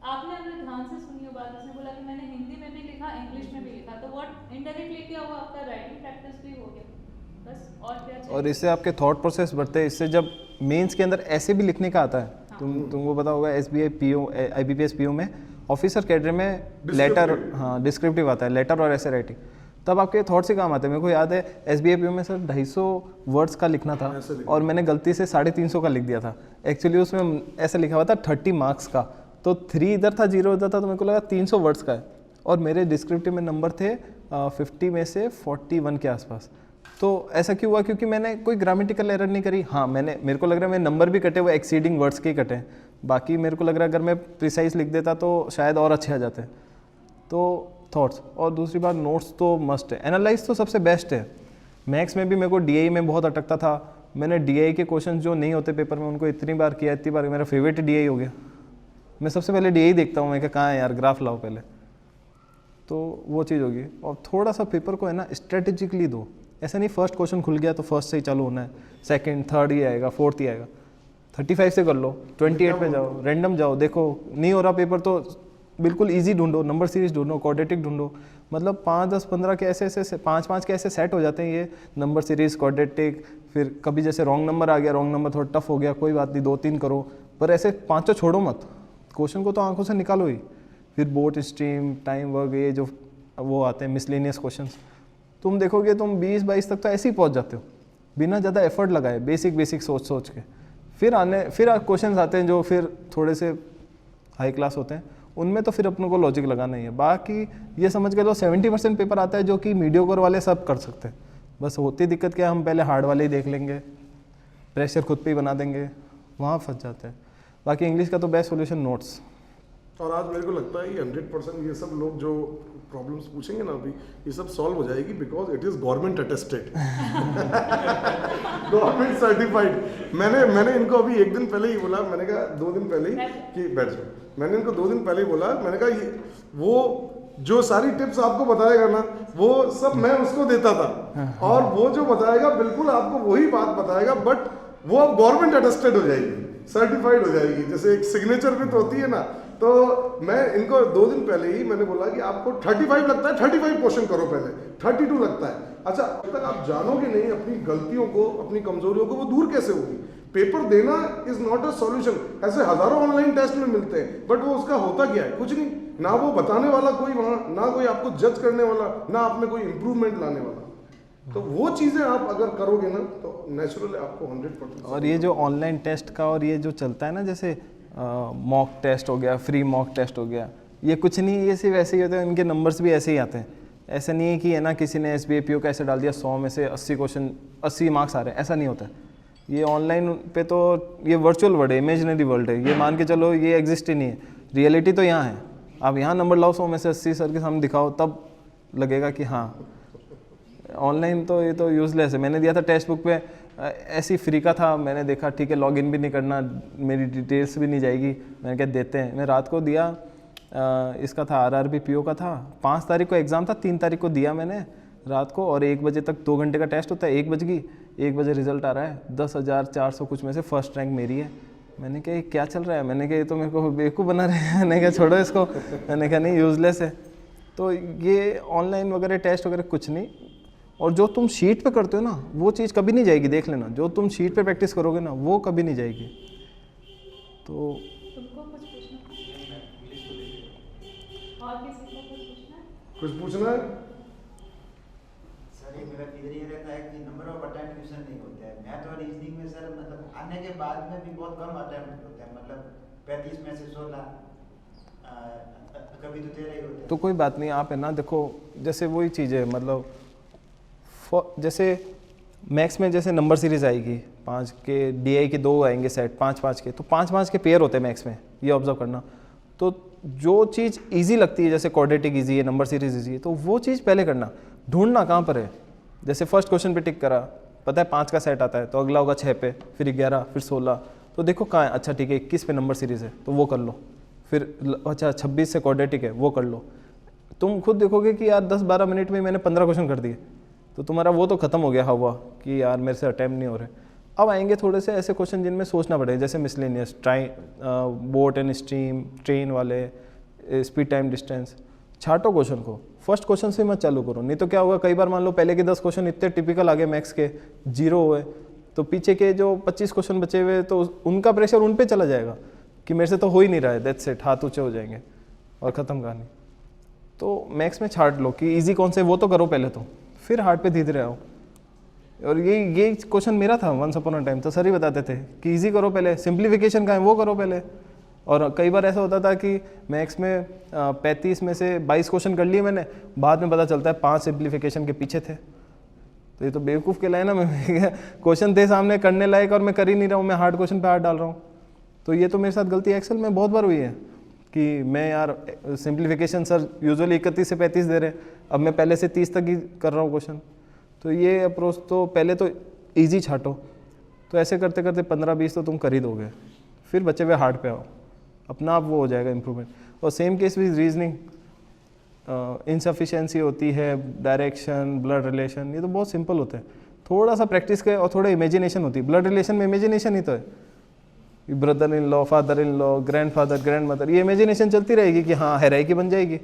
आपने अगर ध्यान से सुनी हो बात, उसने बोला कि मैंने हिंदी में भी लिखा, इंग्लिश में भी लिखा, तो व्हाट इनडायरेक्टली क्या हुआ, आपका राइटिंग प्रैक्टिस भी हो गया, बस। और क्या चाहिए? और इससे आपके थॉट प्रोसेस बढ़ते हैं। इससे जब मेंस के अंदर ऐसे भी लिखने का आता है, तुमको पता होगा SBI PO IBPS PO में ऑफिसर कैडर में लेटर, हाँ डिस्क्रिप्टिव आता है, लेटर और ऐसे राइटिंग, तब आपके थॉट से काम आते हैं। मेरे को याद है SBI PO में सर 250 वर्ड्स का लिखना था और मैंने गलती से 350 का लिख दिया था। एक्चुअली उसमें ऐसा लिखा हुआ था 30 मार्क्स का, तो 3 इधर था 0 इधर था, तो मेरे को लगा 300 वर्ड्स का है, और मेरे डिस्क्रिप्टिव में नंबर थे 50 में से 41 के आसपास। तो ऐसा क्यों हुआ? क्योंकि मैंने कोई ग्रामेटिकल एरर नहीं करी। हाँ, मेरे को लग रहा है मेरे नंबर भी कटे, वो एक्सीडिंग वर्ड्स के ही कटे हैं। बाकी मेरे को लग रहा है अगर मैं प्रिसाइज लिख देता तो शायद और अच्छे आ जाते। तो थॉट्स, और दूसरी बात नोट्स तो मस्ट है, एनालाइज तो सबसे बेस्ट है। मैथ्स में भी मेरे को डीआई में बहुत अटकता था। मैंने डीआई के क्वेश्चन जो नहीं होते पेपर में उनको इतनी बार मेरा फेवरेट डीआई हो गया। मैं सबसे पहले डीआई देखता हूँ, मैं क्या कहाँ है यार, ग्राफ लाओ पहले। तो वो चीज़ होगी। और थोड़ा सा पेपर को है ना स्ट्रेटेजिकली दो। ऐसा नहीं फर्स्ट क्वेश्चन खुल गया तो फर्स्ट से ही चालू होना है, सेकंड थर्ड ही आएगा, फोर्थ ही आएगा। 35 से कर लो, 28 पे जाओ, रैंडम जाओ, देखो नहीं हो रहा पेपर तो बिल्कुल इजी ढूंढो, नंबर सीरीज ढूंढो, क्वाड्रेटिक ढूंढो। मतलब 5, 10, 15 के ऐसे 5 के ऐसे सेट हो जाते हैं ये नंबर सीरीज, क्वाड्रेटिक। फिर कभी जैसे रॉन्ग नंबर आ गया, रॉन्ग नंबर थोड़ा टफ हो गया, कोई बात नहीं, 2-3 करो, पर ऐसे 5 छोड़ो मत। क्वेश्चन को तो आंखों से निकालो ही। फिर बोट स्ट्रीम, टाइम वर्क, ये जो वो आते हैं मिसलेनियस क्वेश्चंस, तुम देखोगे तुम 20-22 तक तो ऐसे ही पहुंच जाते हो बिना ज़्यादा एफर्ट लगाए, बेसिक सोच के। फिर क्वेश्चंस आते हैं जो फिर थोड़े से हाई क्लास होते हैं, उनमें तो फिर अपनों को लॉजिक लगाना ही है। बाकी ये समझ के लो 70% पेपर आता है जो कि मीडियोकर वाले सब कर सकते हैं। बस होती दिक्कत क्या, हम पहले हार्ड वाले ही देख लेंगे, प्रेशर खुद पे ही बना देंगे, वहाँ फंस जाते हैं। बाकी इंग्लिश का तो बेस्ट सोल्यूशन नोट्स। और आज मेरे को लगता है ये 100% ये सब लोग जो प्रॉब्लम्स पूछेंगे ना अभी, ये सब सॉल्व हो जाएगी, because it is government attested, government certified. मैंने इनको अभी 1 दिन पहले ही बोला, मैंने कहा 2 दिन पहले ही कि बैठ जाओ, मैंने इनको 2 दिन पहले ही बोला, मैंने कहा ये वो जो सारी टिप्स आपको बताएगा ना वो सब मैं उसको देता था, और वो जो बताएगा बिल्कुल आपको वही बात बताएगा, बट वो अब गवर्नमेंट अटेस्टेड हो जाएगी, सर्टिफाइड हो जाएगी। जैसे एक सिग्नेचर भी तो होती है ना, तो मैं इनको 2 दिन पहले ही मैंने बोला कि आपको 35 लगता है, 35 क्वेश्चन करो पहले, 32 लगता है। अच्छा, अब तक आप जानोगे नहीं अपनी गलतियों को, अपनी कमजोरियों को, वो दूर कैसे होगी। पेपर देना इज नॉट अ सॉल्यूशन। ऐसे हजारों ऑनलाइन टेस्ट में मिलते हैं, बट वो उसका होता क्या है, कुछ नहीं, ना वो बताने वाला कोई वहां, ना कोई आपको जज करने वाला, ना आप में कोई इंप्रूवमेंट लाने वाला। तो वो चीजें आप अगर करोगे ना तो नेचुरली आपको 100%। और ये जो ऑनलाइन टेस्ट का और ये जो चलता है ना, जैसे मॉक टेस्ट हो गया, फ्री मॉक टेस्ट हो गया, ये कुछ नहीं, ये सिर्फ ऐसे ही होते हैं, इनके नंबर्स भी ऐसे ही आते हैं। ऐसा नहीं है कि है ना किसी ने SBI PO का ऐसे डाल दिया 100 में से 80 क्वेश्चन 80 मार्क्स आ रहे हैं, ऐसा नहीं होता है। ये ऑनलाइन पे तो ये वर्चुअल वर्ल्ड है, इमेजिनरी वर्ल्ड है, ये मान के चलो ये एग्जिस्ट ही नहीं है। रियलिटी तो यहाँ है, आप यहाँ नंबर लाओ 100 में से 80 सर के सामने दिखाओ, तब लगेगा कि हाँ। ऑनलाइन तो ये तो यूज़लेस है। मैंने दिया था टेक्स्ट बुक पे, ऐसी फ्री का था, मैंने देखा ठीक है लॉगिन भी नहीं करना, मेरी डिटेल्स भी नहीं जाएगी, मैंने कहा देते हैं। मैं रात को दिया, इसका था RRB PO का था, 5 तारीख को एग्ज़ाम था, 3 तारीख को दिया मैंने रात को, और 1 बजे तक 2 घंटे का टेस्ट होता है, 1 बज गई, 1 बजे रिजल्ट आ रहा है, 10,400 कुछ में से फर्स्ट रैंक मेरी है। मैंने कहा क्या चल रहा है, मैंने कहा ये तो मेरे को बेवकूफ़ बना रहे हैं, मैंने कहा छोड़ो इसको, मैंने कहा नहीं यूज़लेस है। तो ये ऑनलाइन वगैरह टेस्ट वगैरह कुछ नहीं, और जो तुम शीट पे करते हो ना वो चीज़ कभी नहीं जाएगी, देख लेना, जो तुम शीट पे प्रैक्टिस करोगे ना वो कभी नहीं जाएगी। तो तुमको कुछ पूछना और किसी को कुछ पूछना है? कुछ पूछना है? सर ये मेरा क्लियर ये रहता है कि नंबर ऑफ अटेम्प्ट नहीं होता है मैथ और रीजनिंग में सर, मतलब आने के बाद में भी बहुत कम अटेम्प्ट होते हैं, मतलब 35 में से 16, कभी तो 13 ही होते हैं। तो कोई बात नहीं, आप है ना देखो, जैसे वही चीज़ है, मतलब जैसे मैथ्स में जैसे नंबर सीरीज आएगी 5 के, DI के 2 आएंगे सेट 5-5 के, तो 5-5 के पेयर होते हैं मैथ्स में, ये ऑब्जर्व करना। तो जो चीज़ इजी लगती है, जैसे क्वाड्रेटिक इजी है, नंबर सीरीज इजी है, तो वो चीज़ पहले करना, ढूंढना कहाँ पर है। जैसे फर्स्ट क्वेश्चन पे टिक करा, पता है 5 का सेट आता है, तो अगला होगा 6 पे, फिर 11, फिर 16, तो देखो कहाँ है, अच्छा ठीक है 21 पे नंबर सीरीज है तो वो कर लो, फिर अच्छा 26 से क्वाड्रेटिक है वो कर लो। तुम खुद देखोगे कि यार 10-12 मिनट में मैंने 15 क्वेश्चन कर दिए, तो तुम्हारा वो तो खत्म हो गया हवा कि यार मेरे से अटैम्प्ट नहीं हो रहे। अब आएंगे थोड़े से ऐसे क्वेश्चन जिनमें सोचना पड़ेगा, जैसे miscellaneous, boat and stream, train वाले, स्पीड टाइम डिस्टेंस। छाटो क्वेश्चन को, फर्स्ट क्वेश्चन से मत चालू करो, नहीं तो क्या होगा, कई बार मान लो पहले के 10 क्वेश्चन इतने टिपिकल आ गए मैथ्स के, 0 हुए, तो पीछे के जो 25 क्वेश्चन बचे हुए तो उनका प्रेशर उन पे चला जाएगा कि मेरे से तो हो ही नहीं रहा है, दैट्स इट, हाथ ऊँचे हो जाएंगे और ख़त्म कहानी। तो मैथ्स में छाट लो कि ईजी कौन से, वो तो करो पहले, तो फिर हार्ड पे धीरे आओ। और ये क्वेश्चन मेरा था वंस अपॉन अ टाइम, तो सर ही बताते थे कि इजी करो पहले, सिंप्लीफिकेशन का है वो करो पहले। और कई बार ऐसा होता था कि मैथ्स में 35 में से 22 क्वेश्चन कर लिए मैंने, बाद में पता चलता है 5 सिंप्लीफिकेशन के पीछे थे, तो ये तो बेवकूफ़ कहलाए ना। मैं क्वेश्चन थे सामने करने लायक और मैं कर ही नहीं रहा हूँ, मैं हार्ड क्वेश्चन पे हाथ डाल रहा हूँ। तो ये तो मेरे साथ गलती एक्सेल में बहुत बार हुई है कि मैं यार सिंप्लीफिकेशन सर यूजुअली 31 से 35 दे रहे हैं, अब मैं पहले से 30 तक ही कर रहा हूँ क्वेश्चन। तो ये अप्रोच तो पहले तो ईजी छाटो, तो ऐसे करते करते 15-20 तो तुम कर ही दोगे, फिर बचे हुए हार्ड पे आओ, अपना आप वो हो जाएगा इम्प्रूवमेंट। और same case with reasoning, insufficiency होती है, डायरेक्शन, ब्लड रिलेशन, ये तो बहुत सिंपल होते हैं, थोड़ा सा प्रैक्टिस के और थोड़ा इमेजिनेशन होती है। ब्लड रिलेशन में इमेजिनेशन ही तो है, brother in law, father in law, grand father, grand mother, ये इमेजिनेशन चलती रहेगी कि हाँ हैराइकी बन जाएगी,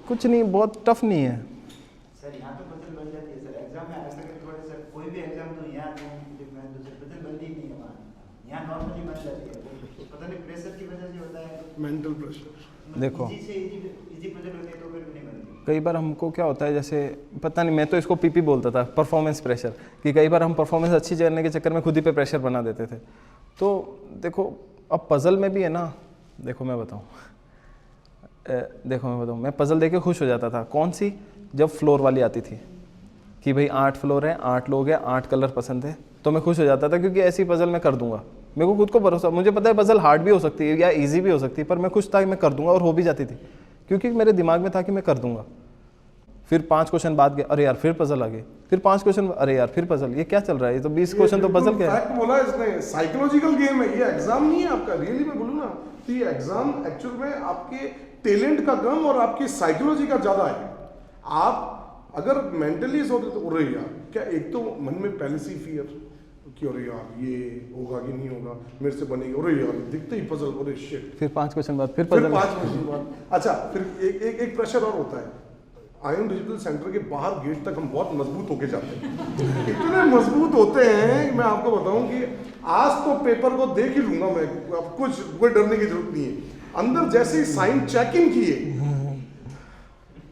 कुछ नहीं, बहुत टफ नहीं है। सर यहाँ तो पजल बन जाती है सर, एग्जाम में ऐसा कि थोड़े सर कोई भी एग्जाम तो यहाँ पजल बनती ही नहीं है वहाँ, यहाँ नॉर्मली बन जाती है, पता नहीं प्रेशर की वजह से होता है, मेंटल प्रेशर। देखो इजी से इजी पजल होती है तो फिर नहीं बनती। कई बार हमको क्या होता है, जैसे पता नहीं, मैं तो इसको पीपी बोलता था, परफॉर्मेंस प्रेशर, कि कई बार हम परफॉर्मेंस अच्छी करने के चक्कर में खुद ही पे प्रेशर बना देते थे। तो देखो अब पज़ल में भी है ना, देखो मैं बताऊँ, मैं पज़ल देख के खुश हो जाता था। कौन सी? जब फ्लोर वाली आती थी कि भाई 8 फ्लोर है, 8 लोग हैं, 8 कलर पसंद है, तो मैं खुश हो जाता था, क्योंकि ऐसी पज़ल मैं कर दूंगा। मेरे को खुद को भरोसा, मुझे पता है पज़ल हार्ड भी हो सकती है या ईजी भी हो सकती है, पर मैं खुश था कि मैं कर दूंगा, और हो भी जाती थी, क्योंकि मेरे दिमाग में था कि मैं कर दूंगा। फिर 5 क्वेश्चन बाद गए, अरे यार फिर पज़ल आ गई, फिर 5 क्वेश्चन, अरे यार फिर पज़ल, ये क्या चल रहा है, ये तो 20 क्वेश्चन तो पज़ल क्या है। फैक्ट बोला इसने, साइकोलॉजिकल गेम है ये, एग्जाम नहीं है आपका। रियली मैं बोलूँ ना, तो ये एग्जाम एक्चुअल में आपके टैलेंट का कम और आपकी साइकोलॉजी का ज्यादा है। आप अगर मेंटली सोचते तो अरे यार क्या, एक तो मन में पहले से ही फियर कि अरे यार ये होगा कि नहीं होगा, मेरे से बनेगा, अरे यार दिखते ही पजल, अरे शिट, फिर 5 क्वेश्चन बाद फिर 5 पज़ल। क्वेश्चन बाद। अच्छा, फिर एक प्रेशर और होता है। आयन डिजिटल सेंटर के बाहर गेट तक हम बहुत मजबूत होके जाते हैं, इतने मजबूत होते हैं कि मैं आपको बताऊं कि आज तो पेपर को देख ही लूंगा मैं, अब कुछ कोई डरने की जरूरत नहीं है। अंदर जैसे ही साइन चेकिंग किए,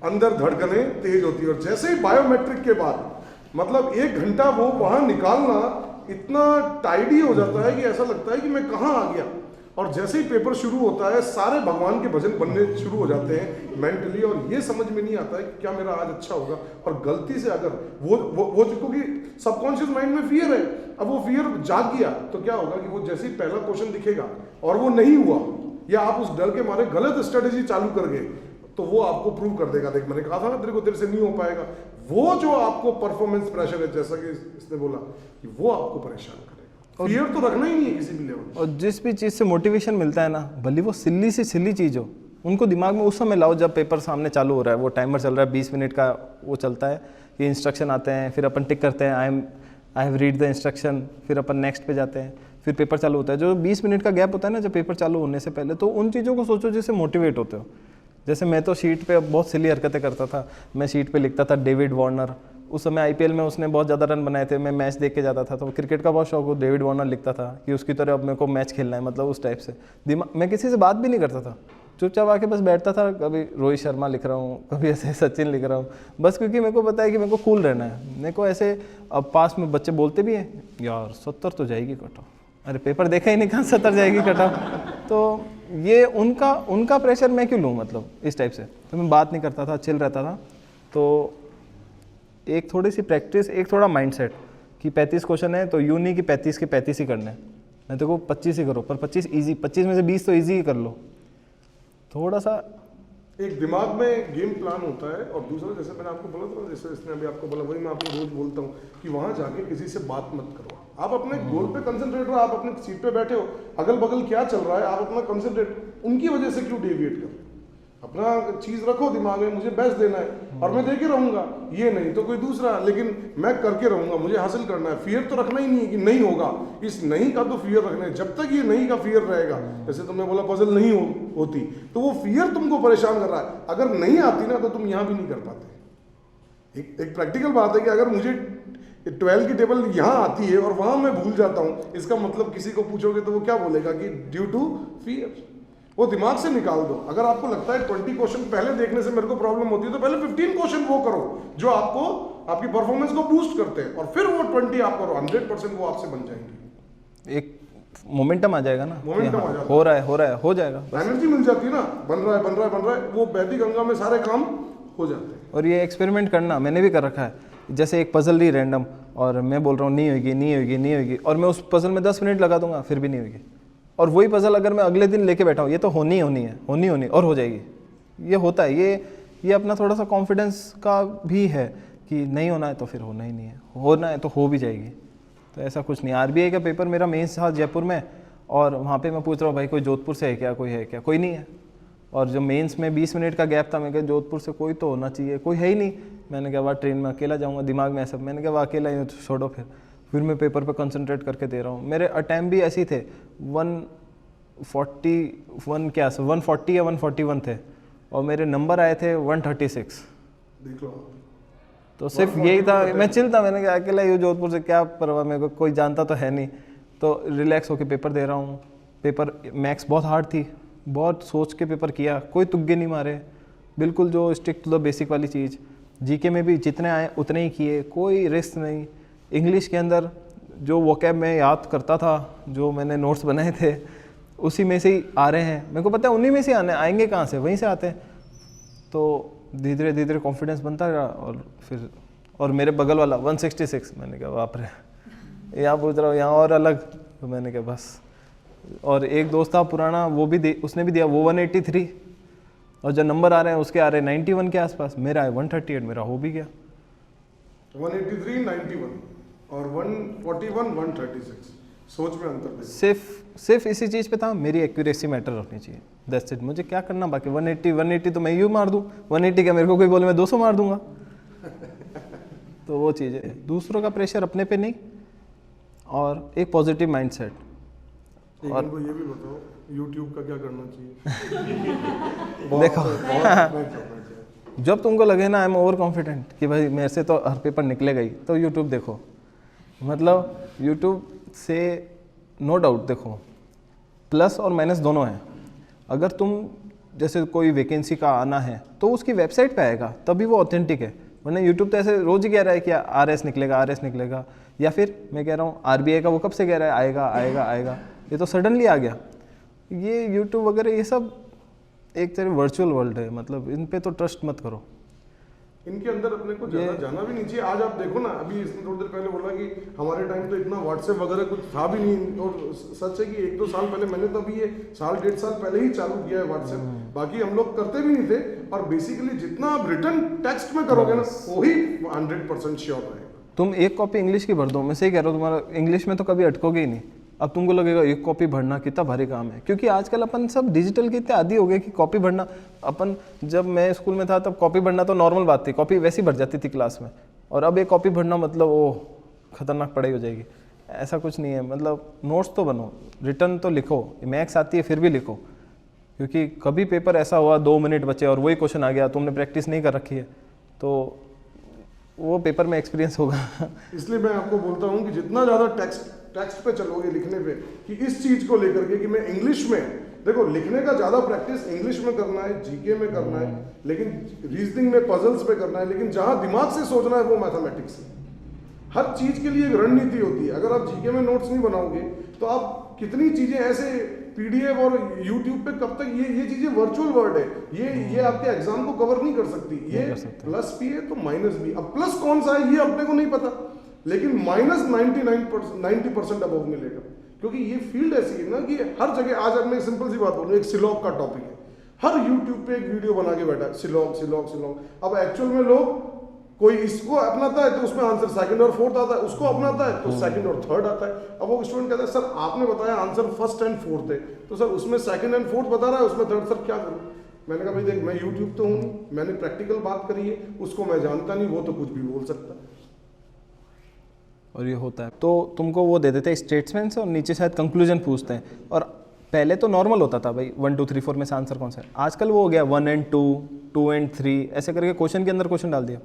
अंदर धड़कने तेज होती है, और जैसे ही बायोमेट्रिक के बाद मतलब 1 घंटा वो वहां निकालना इतना टाइडी हो जाता है कि ऐसा लगता है कि मैं कहाँ आ गया। और जैसे ही पेपर शुरू होता है, सारे भगवान के भजन बनने शुरू हो जाते हैं मेंटली, और ये समझ में नहीं आता है कि क्या मेरा आज अच्छा होगा। और गलती से अगर वो क्योंकि सबकॉन्शियस माइंड में फियर है, अब वो फियर जाग गया तो क्या होगा कि वो जैसे ही पहला क्वेश्चन दिखेगा और वो नहीं हुआ, या आप उस डर के मारे गलत स्ट्रेटेजी चालू कर गए, तो वो आपको प्रूव कर देगा, देख मैंने कहा था ना तेरे से नहीं हो पाएगा। वो जो आपको परफॉर्मेंस प्रेशर है, जैसा कि इसने बोला, कि वो आपको परेशान करेगा। फियर तो रखना ही नहीं है किसी भी लेवल। और जिस भी चीज़ से मोटिवेशन मिलता है ना, भले वो सिल्ली से सिल्ली चीज़ हो, उनको दिमाग में उस समय लाओ जब पेपर सामने चालू हो रहा है, वो टाइमर चल रहा है, 20 मिनट का वो चलता है, कि इंस्ट्रक्शन आते हैं, फिर अपन टिक करते हैं, I have read the instruction, फिर अपन नेक्स्ट पे जाते हैं, फिर पेपर चालू होता है। जो 20 मिनट का गैप होता है ना जब पेपर चालू होने से पहले, तो उन चीज़ों को सोचो जिससे मोटिवेट होते हो। जैसे मैं तो शीट पे बहुत सिली हरकतें करता था, मैं शीट पे लिखता था डेविड वार्नर, उस समय आईपीएल में उसने बहुत ज़्यादा रन बनाए थे, मैं मैच देख के जाता था, तो क्रिकेट का बहुत शौक हो, डेविड वार्नर लिखता था कि उसकी तरह अब मेरे को मैच खेलना है, मतलब उस टाइप से। दिमाग, मैं किसी से बात भी नहीं करता था, चुपचाप आके बस बैठता था, कभी रोहित शर्मा लिख रहा हूँ, कभी ऐसे सचिन लिख रहा हूँ, बस क्योंकि मेरे को पता है कि मेरे को कूल रहना है। मेरे को ऐसे, अब पास में बच्चे बोलते भी हैं यार 70 तो जाएगी कट ऑफ, अरे पेपर देखा ही नहीं कहाँ 70 जाएगी कट ऑफ, तो ये उनका प्रेशर मैं क्यों लूँ, मतलब इस टाइप से। तो मैं बात नहीं करता था, चिल रहता था। तो एक थोड़ी सी प्रैक्टिस, एक थोड़ा माइंडसेट कि 35 क्वेश्चन है तो यूँ नहीं कि 35 के 35 ही करने हैं, मैं तो को 25 ही करो, पर 25 ईजी, 25 में से 20 तो ईजी ही कर लो। थोड़ा सा एक दिमाग में गेम प्लान होता है, और दूसरा जैसे मैंने आपको बोला था, जैसे इसने अभी आपको बोला, वही मैं आपको रोज बोलता हूँ कि वहां जाके किसी से बात मत करो, आप अपने गोल पे कंसंट्रेट रहो। आप अपनी सीट पे बैठे हो, अगल बगल क्या चल रहा है, आप अपना कंसंट्रेट, उनकी वजह से क्यों डेविएट करो, अपना चीज रखो दिमाग में, मुझे बेस्ट देना है और मैं देके रहूंगा, ये नहीं तो कोई दूसरा, लेकिन मैं करके रहूंगा, मुझे हासिल करना है। फियर तो रखना ही नहीं है कि नहीं होगा, इस नहीं का तो फियर रखना है। जब तक ये नहीं का फियर रहेगा, जैसे तुमने बोला पजल नहीं होती, तो वो फियर तुमको परेशान कर रहा है। अगर नहीं आती ना तो तुम यहां भी नहीं कर पाते। एक प्रैक्टिकल बात है कि अगर मुझे 12 की टेबल यहाँ आती है और वहां मैं भूल जाता हूं, इसका मतलब किसी को पूछोगे तो वो क्या बोलेगा कि ड्यू टू फियर। वो दिमाग से निकाल दो। अगर आपको लगता है 20 क्वेश्चन पहले देखने से मेरे को प्रॉब्लम होती है, तो पहले 15 क्वेश्चन वो करो जो आपको आपकी परफॉर्मेंस को बूस्ट करते हैं, और फिर वो 20 आप करो, 100% वो आपसे बन जाएंगे। एक मोमेंटम आ जाएगा ना, मोमेंटम आ जाता है, हो रहा है, हो जाएगा, एनर्जी मिल जाती है ना, बन रहा है, वो बहती गंगा में सारे काम हो जाते हैं। और ये एक्सपेरिमेंट करना मैंने भी कर रखा है। जैसे एक पजल ली रैंडम, और मैं बोल रहा हूँ नहीं होगी, और मैं उस पजल में 10 मिनट लगा दूंगा, फिर भी नहीं होगी। और वही पजल अगर मैं अगले दिन लेके बैठा हूँ, ये तो होनी है और हो जाएगी, ये होता है। ये अपना थोड़ा सा कॉन्फिडेंस का भी है कि नहीं होना है तो फिर होना ही नहीं है, होना है तो हो भी जाएगी। तो ऐसा कुछ नहीं। आरबीआई का पेपर मेरा मेंस था जयपुर में, और वहाँ पे मैं पूछ रहा हूँ भाई कोई जोधपुर से है क्या, कोई है क्या, कोई नहीं है। और जो मेंस में 20 मिनट का गैप था, मैं कहा जोधपुर से कोई तो होना चाहिए, कोई है ही नहीं। मैंने कहा वाह ट्रेन में अकेला जाऊँगा, दिमाग में ऐसा, मैंने कहा वाह अकेला ही छोड़ो। फिर मैं पेपर पे कंसंट्रेट करके दे रहा हूँ। मेरे अटैम्प्ट भी ऐसे ही थे, 141 क्या 140 या 141 थे, और मेरे नंबर आए थे 136। देख लो। तो सिर्फ यही था, मैं चिल था, मैंने कहा अकेला ही जोधपुर से क्या परवाह, मेरे को कोई जानता तो है नहीं, तो रिलैक्स होकर पेपर दे रहा हूँ। पेपर मैथ्स बहुत हार्ड थी, बहुत सोच के पेपर किया, कोई तुक्के नहीं मारे, बिल्कुल जो स्टिक टू द बेसिक वाली चीज़। जीके में भी जितने आए उतने ही किए, कोई रिस्क नहीं। इंग्लिश के अंदर जो वोकैब में याद करता था, जो मैंने नोट्स बनाए थे, उसी में से ही आ रहे हैं। मेरे को पता है उन्हीं में से आने, आएंगे कहाँ से, वहीं से आते हैं। तो धीरे धीरे कॉन्फिडेंस बनता रहा। और मेरे बगल वाला 166, मैंने कहा बाप रे, यहाँ पूछ रहा हूँ, यहाँ और अलग। तो मैंने कहा बस। और एक दोस्त था पुराना, वो भी उसने भी दिया, वो 183, और जो नंबर आ रहे हैं उसके आ रहे हैं 91 के आसपास, मेरा है 138, मेरा हो भी गया। 183, 91 और 141, 136, सोच में अंतर है। सिर्फ इसी चीज़ पे था, मेरी एक्यूरेसी मैटर रखनी चाहिए, दैट्स इट। मुझे क्या करना बाकी, 180 तो मैं यूँ मार दूँ, 180 का मेरे को कोई बोले मैं 200 मार दूंगा। तो वो चीज़ है, दूसरों का प्रेशर अपने पे नहीं, और एक पॉजिटिव माइंडसेट। और इनको ये भी बताओ YouTube का क्या करना चाहिए? देखो जब तुमको लगे ना आई एम ओवर कॉन्फिडेंट कि भाई मेरे से तो हर पेपर निकलेगा ही, तो YouTube देखो। मतलब YouTube से नो डाउट देखो, प्लस और माइनस दोनों हैं। अगर तुम जैसे कोई वैकेंसी का आना है तो उसकी वेबसाइट पे आएगा, तभी वो ऑथेंटिक है। वरना यूट्यूब तो ऐसे रोज ही कह रहा है कि RS निकलेगा, RS निकलेगा, या फिर मैं कह रहा हूँ RBI का वो कब से कह रहा है आएगा आएगा आएगा, ये तो सडनली आ गया। ये यूट्यूब वगैरह ये सब एक तरह वर्चुअल वर्ल्ड है, मतलब इन पे तो ट्रस्ट मत करो। इनके अंदर अपने को ज़्यादा जाना भी नहीं चाहिए। आज आप देखो ना, अभी इसने थोड़ी देर पहले बोला कि हमारे टाइम तो इतना व्हाट्सएप वगैरह कुछ था भी नहीं, और सच है कि 1-2 साल पहले, मैंने तो अभी ये 1.5 साल पहले ही चालू किया है व्हाट्सएप, बाकी हम लोग करते भी नहीं थे। और बेसिकली जितना आप रिटर्न टेक्स्ट में करोगे ना, वही 100% श्योर रहेगा। तुम एक कॉपी इंग्लिश की भर दो, मैं सही कह रहा हूँ, तुम्हारा इंग्लिश में तो कभी अटकोगे ही नहीं। अब तुमको लगेगा एक कॉपी भरना कितना भारी काम है, क्योंकि आजकल अपन सब डिजिटल के इतने आदी हो गए कि कॉपी भरना, अपन जब मैं स्कूल में था तब कॉपी भरना तो नॉर्मल बात थी, कॉपी वैसी भर जाती थी क्लास में, और अब एक कॉपी भरना मतलब वो खतरनाक पढ़ाई हो जाएगी। ऐसा कुछ नहीं है, मतलब नोट्स तो बनो, रिटर्न तो लिखो, मैथ्स आती है फिर भी लिखो, क्योंकि कभी पेपर ऐसा हुआ 2 मिनट बचे और वही क्वेश्चन आ गया, तुमने प्रैक्टिस नहीं कर रखी है, तो वो पेपर में एक्सपीरियंस होगा। इसलिए मैं आपको बोलता हूँ कि जितना ज़्यादा टेक्स्ट पे चलोगे लिखने पे, कि इस चीज़ को लेकर के कि मैं इंग्लिश में, देखो लिखने का ज़्यादा प्रैक्टिस इंग्लिश में करना है, जीके में करना है, लेकिन रीजनिंग में पजल्स पे करना है, लेकिन जहाँ दिमाग से सोचना है वो मैथमेटिक्स है। हर चीज़ के लिए एक रणनीति होती है। अगर आप जीके में नोट्स नहीं बनाओगे तो आप कितनी चीज़ें ऐसे PDF और YouTube पे कब तक ये चीजें वर्चुअल वर्ड है, ये आपके एग्जाम को कवर नहीं कर सकती। ये प्लस भी है तो माइनस भी। अब प्लस कौन सा है ये अपने को नहीं पता, लेकिन माइनस 90% अबव मिलेगा, क्योंकि ये फील्ड ऐसी है ना कि हर जगह। आज मैं सिंपल सी बात बोलूँ, एक सिलॉग का टॉपिक है, हर यूट्यूब पे एक वीडियो बना के बैठा है, सिलॉग। अब एक्चुअल में लोग, कोई इसको अपनाता है तो उसमें आंसर 2nd और 4th आता है, उसको अपनाता है तो 2nd और 3rd आता है। अब वो स्टूडेंट कहता है सर आपने बताया आंसर 1st and 4th है, तो सर उसमें 2nd and 4th बता रहा है, उसमें 3rd, सर क्या करूँ? मैंने कहा भाई देख, मैं यूट्यूब तो हूँ, मैंने प्रैक्टिकल बात करी है, उसको मैं जानता नहीं, वो तो कुछ भी बोल सकता है। और ये होता है तो तुमको वो दे देते हैं स्टेटमेंट्स, और नीचे शायद कंक्लूजन पूछते हैं। और पहले तो नॉर्मल होता था भाई 1 2 3 4 में से आंसर कौन सा है, आजकल वो हो गया 1 and 2, 2 and 3 ऐसे करके क्वेश्चन के अंदर क्वेश्चन डाल दिया।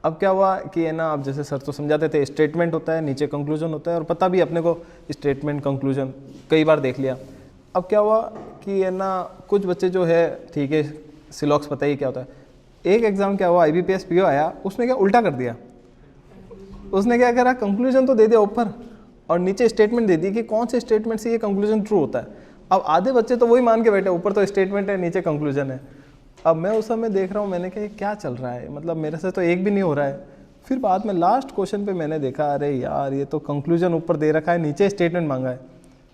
अब क्या हुआ कि है ना, अब जैसे सर तो समझाते थे स्टेटमेंट होता है, नीचे कंक्लूजन होता है, और पता भी अपने को स्टेटमेंट कंक्लूजन कई बार देख लिया। अब क्या हुआ कि है ना, कुछ बच्चे जो है ठीक है सिलॉक्स पता ही क्या होता है। एक एग्जाम क्या हुआ, IBPS PO आया, उसने क्या उल्टा कर दिया, उसने क्या करा, कंक्लूजन तो दे दिया ऊपर और नीचे स्टेटमेंट दे दी कि कौन से स्टेटमेंट से ये कंक्लूजन ट्रू होता है। अब आधे बच्चे तो वही मान के बैठे, ऊपर तो स्टेटमेंट है नीचे कंक्लूजन है। अब मैं उस समय देख रहा हूँ, मैंने कहा क्या चल रहा है, मतलब मेरे से तो एक भी नहीं हो रहा है। फिर बाद में लास्ट क्वेश्चन पे मैंने देखा, अरे यार ये तो कंक्लूजन ऊपर दे रखा है, नीचे स्टेटमेंट मांगा है।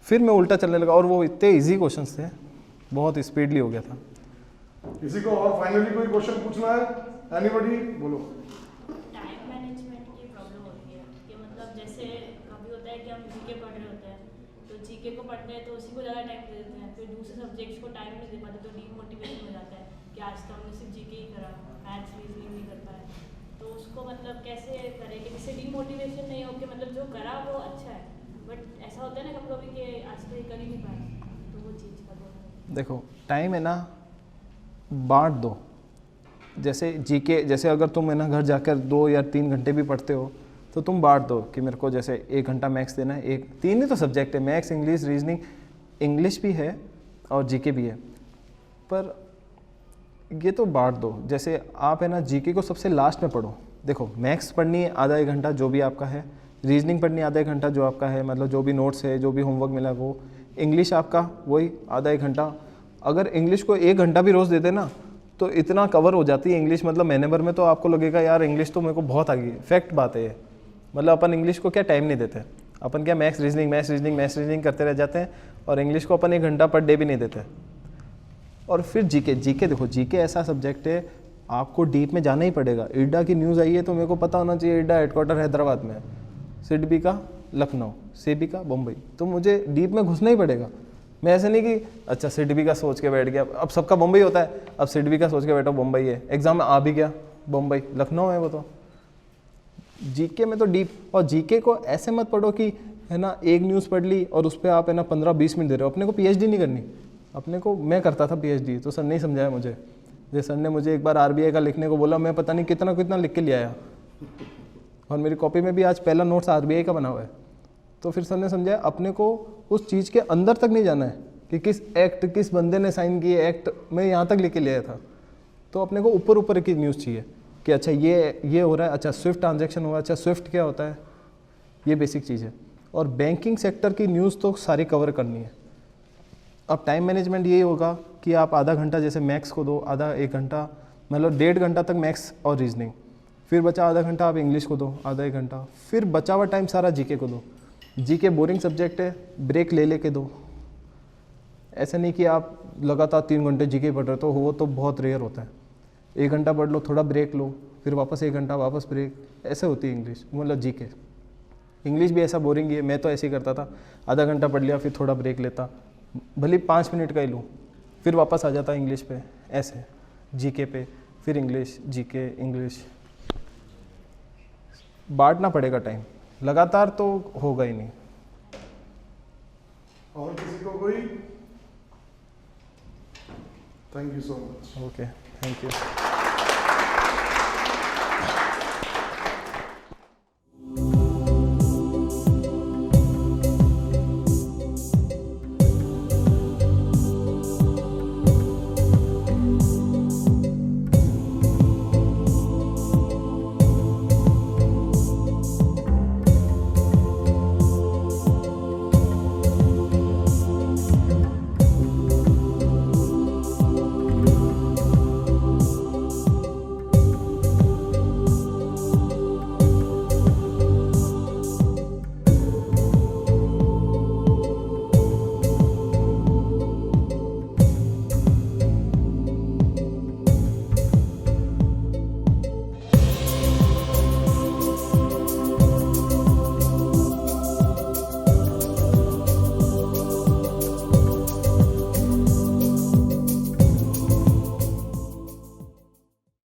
फिर मैं उल्टा चलने लगा, और वो इतने इजी क्वेश्चंस थे, बहुत स्पीडली हो गया था। किसी को और फाइनली कोई क्वेश्चन पूछना है? एनीबॉडी बोलो। टाइम मैनेजमेंट की प्रॉब्लम होती है कि मतलब जैसे कभी होता है कि हम जीके पढ़ रहे होते हैं तो जीके को पढ़ते हैं तो उसी को ज़्यादा टाइम दे देते हैं, फिर दूसरे सब्जेक्ट्स को टाइम नहीं दे पाते तो डीमोटिवेशन हो जाता है कि आज तो हमने सिर्फ जीके ही करा, मैथ्स रीजनिंग नहीं कर पाए। तो उसको मतलब कैसे करें कि जिससे डीमोटिवेशन नहीं हो कि मतलब जो करा वो अच्छा है, बट ऐसा होता है ना कभी कभी कि आज तो ये कर ही नहीं पाए, तो वो चीज़ का बोल। देखो टाइम है ना, बांट दो। जैसे जीके, जैसे अगर तुम है ना घर जाकर 2 या 3 घंटे भी पढ़ते हो तो तुम बांट दो कि मेरे को जैसे 1 घंटा मैथ्स देना है, 3 ही तो सब्जेक्ट है, मैथ्स, इंग्लिश, रीजनिंग। इंग्लिश भी है और जीके भी है, पर ये तो बांट दो। जैसे आप है ना जीके को सबसे लास्ट में पढ़ो। देखो मैथ्स पढ़नी है आधा 1 घंटा जो भी आपका है, रीजनिंग पढ़नी है आधा 1 घंटा जो आपका है, मतलब जो भी नोट्स है, जो भी होमवर्क मिला वो। इंग्लिश आपका वही आधा 1 घंटा। अगर इंग्लिश को 1 घंटा भी रोज़ दे देना तो इतना कवर हो जाती है इंग्लिश, मतलब महीने भर में तो आपको लगेगा यार इंग्लिश तो मेरे को बहुत आ गई। फैक्ट बात है ये, मतलब अपन इंग्लिश को क्या टाइम नहीं देते, अपन क्या मैथ्स रीजनिंग करते रह जाते हैं और इंग्लिश को अपन 1 घंटा पर डे भी नहीं देते। और फिर जीके देखो, जीके ऐसा सब्जेक्ट है आपको डीप में जाना ही पड़ेगा। इड्डा की न्यूज़ आई है तो मेरे को पता होना चाहिए इड्डा हेडक्वार्टर हैदराबाद में है, सिडबी का लखनऊ, सेबी का बम्बई, तो मुझे डीप में घुसना ही पड़ेगा। मैं ऐसे नहीं कि अच्छा सिडबी का सोच के बैठ गया, अब सबका बम्बई होता है, अब सिडबी का सोच के बैठा बम्बई है, एग्जाम में आ भी गया बम्बई, लखनऊ है वो तो। जीके में तो डीप, और जीके को ऐसे मत पढ़ो कि है ना एक न्यूज़ पढ़ ली और उस पर आप है ना 15-20 मिनट दे रहे हो। अपने को पीएचडी नहीं करनी, अपने को, मैं करता था पीएचडी तो सर नहीं समझाया मुझे। जैसे सर ने मुझे एक बार आरबीआई का लिखने को बोला, मैं पता नहीं कितना लिख के ले आया, और मेरी कॉपी में भी आज पहला नोट्स आरबीआई का बना हुआ है। तो फिर सर ने समझाया अपने को उस चीज़ के अंदर तक नहीं जाना है कि किस एक्ट, किस बंदे ने साइन किए एक्ट, मैं यहाँ तक लेके ले आया था। तो अपने को ऊपर की न्यूज़ चाहिए कि अच्छा ये हो रहा है, अच्छा स्विफ्ट ट्रांजैक्शन हुआ, अच्छा स्विफ्ट क्या होता है, ये बेसिक चीज़ है। और बैंकिंग सेक्टर की न्यूज़ तो सारी कवर करनी है। अब टाइम मैनेजमेंट यही होगा कि आप आधा घंटा जैसे मैथ्स को दो, आधा 1 घंटा, मतलब 1.5 घंटा तक मैथ्स और रीजनिंग, फिर बचा आधा घंटा आप इंग्लिश को दो, आधा 1 घंटा, फिर बचा हुआ टाइम सारा जीके को दो। जीके बोरिंग सब्जेक्ट है, ब्रेक ले के दो। ऐसा नहीं कि आप लगातार 3 घंटे जीके पढ़ रहे हो, तो वो तो बहुत रेयर होता है। 1 घंटा पढ़ लो, थोड़ा ब्रेक लो, फिर वापस 1 घंटा, वापस ब्रेक, ऐसे होती है इंग्लिश, मतलब जीके। इंग्लिश भी ऐसा बोरिंग ही है, मैं तो ऐसे ही करता था, आधा घंटा पढ़ लिया फिर थोड़ा ब्रेक लेता, भले 5 मिनट का ही लूँ, फिर वापस आ जाता इंग्लिश पे, ऐसे जीके पे, फिर इंग्लिश, जीके, इंग्लिश। बांटना पड़ेगा टाइम, लगातार तो होगा ही नहीं। और किसी को कोई? Thank you so much. Okay, thank you.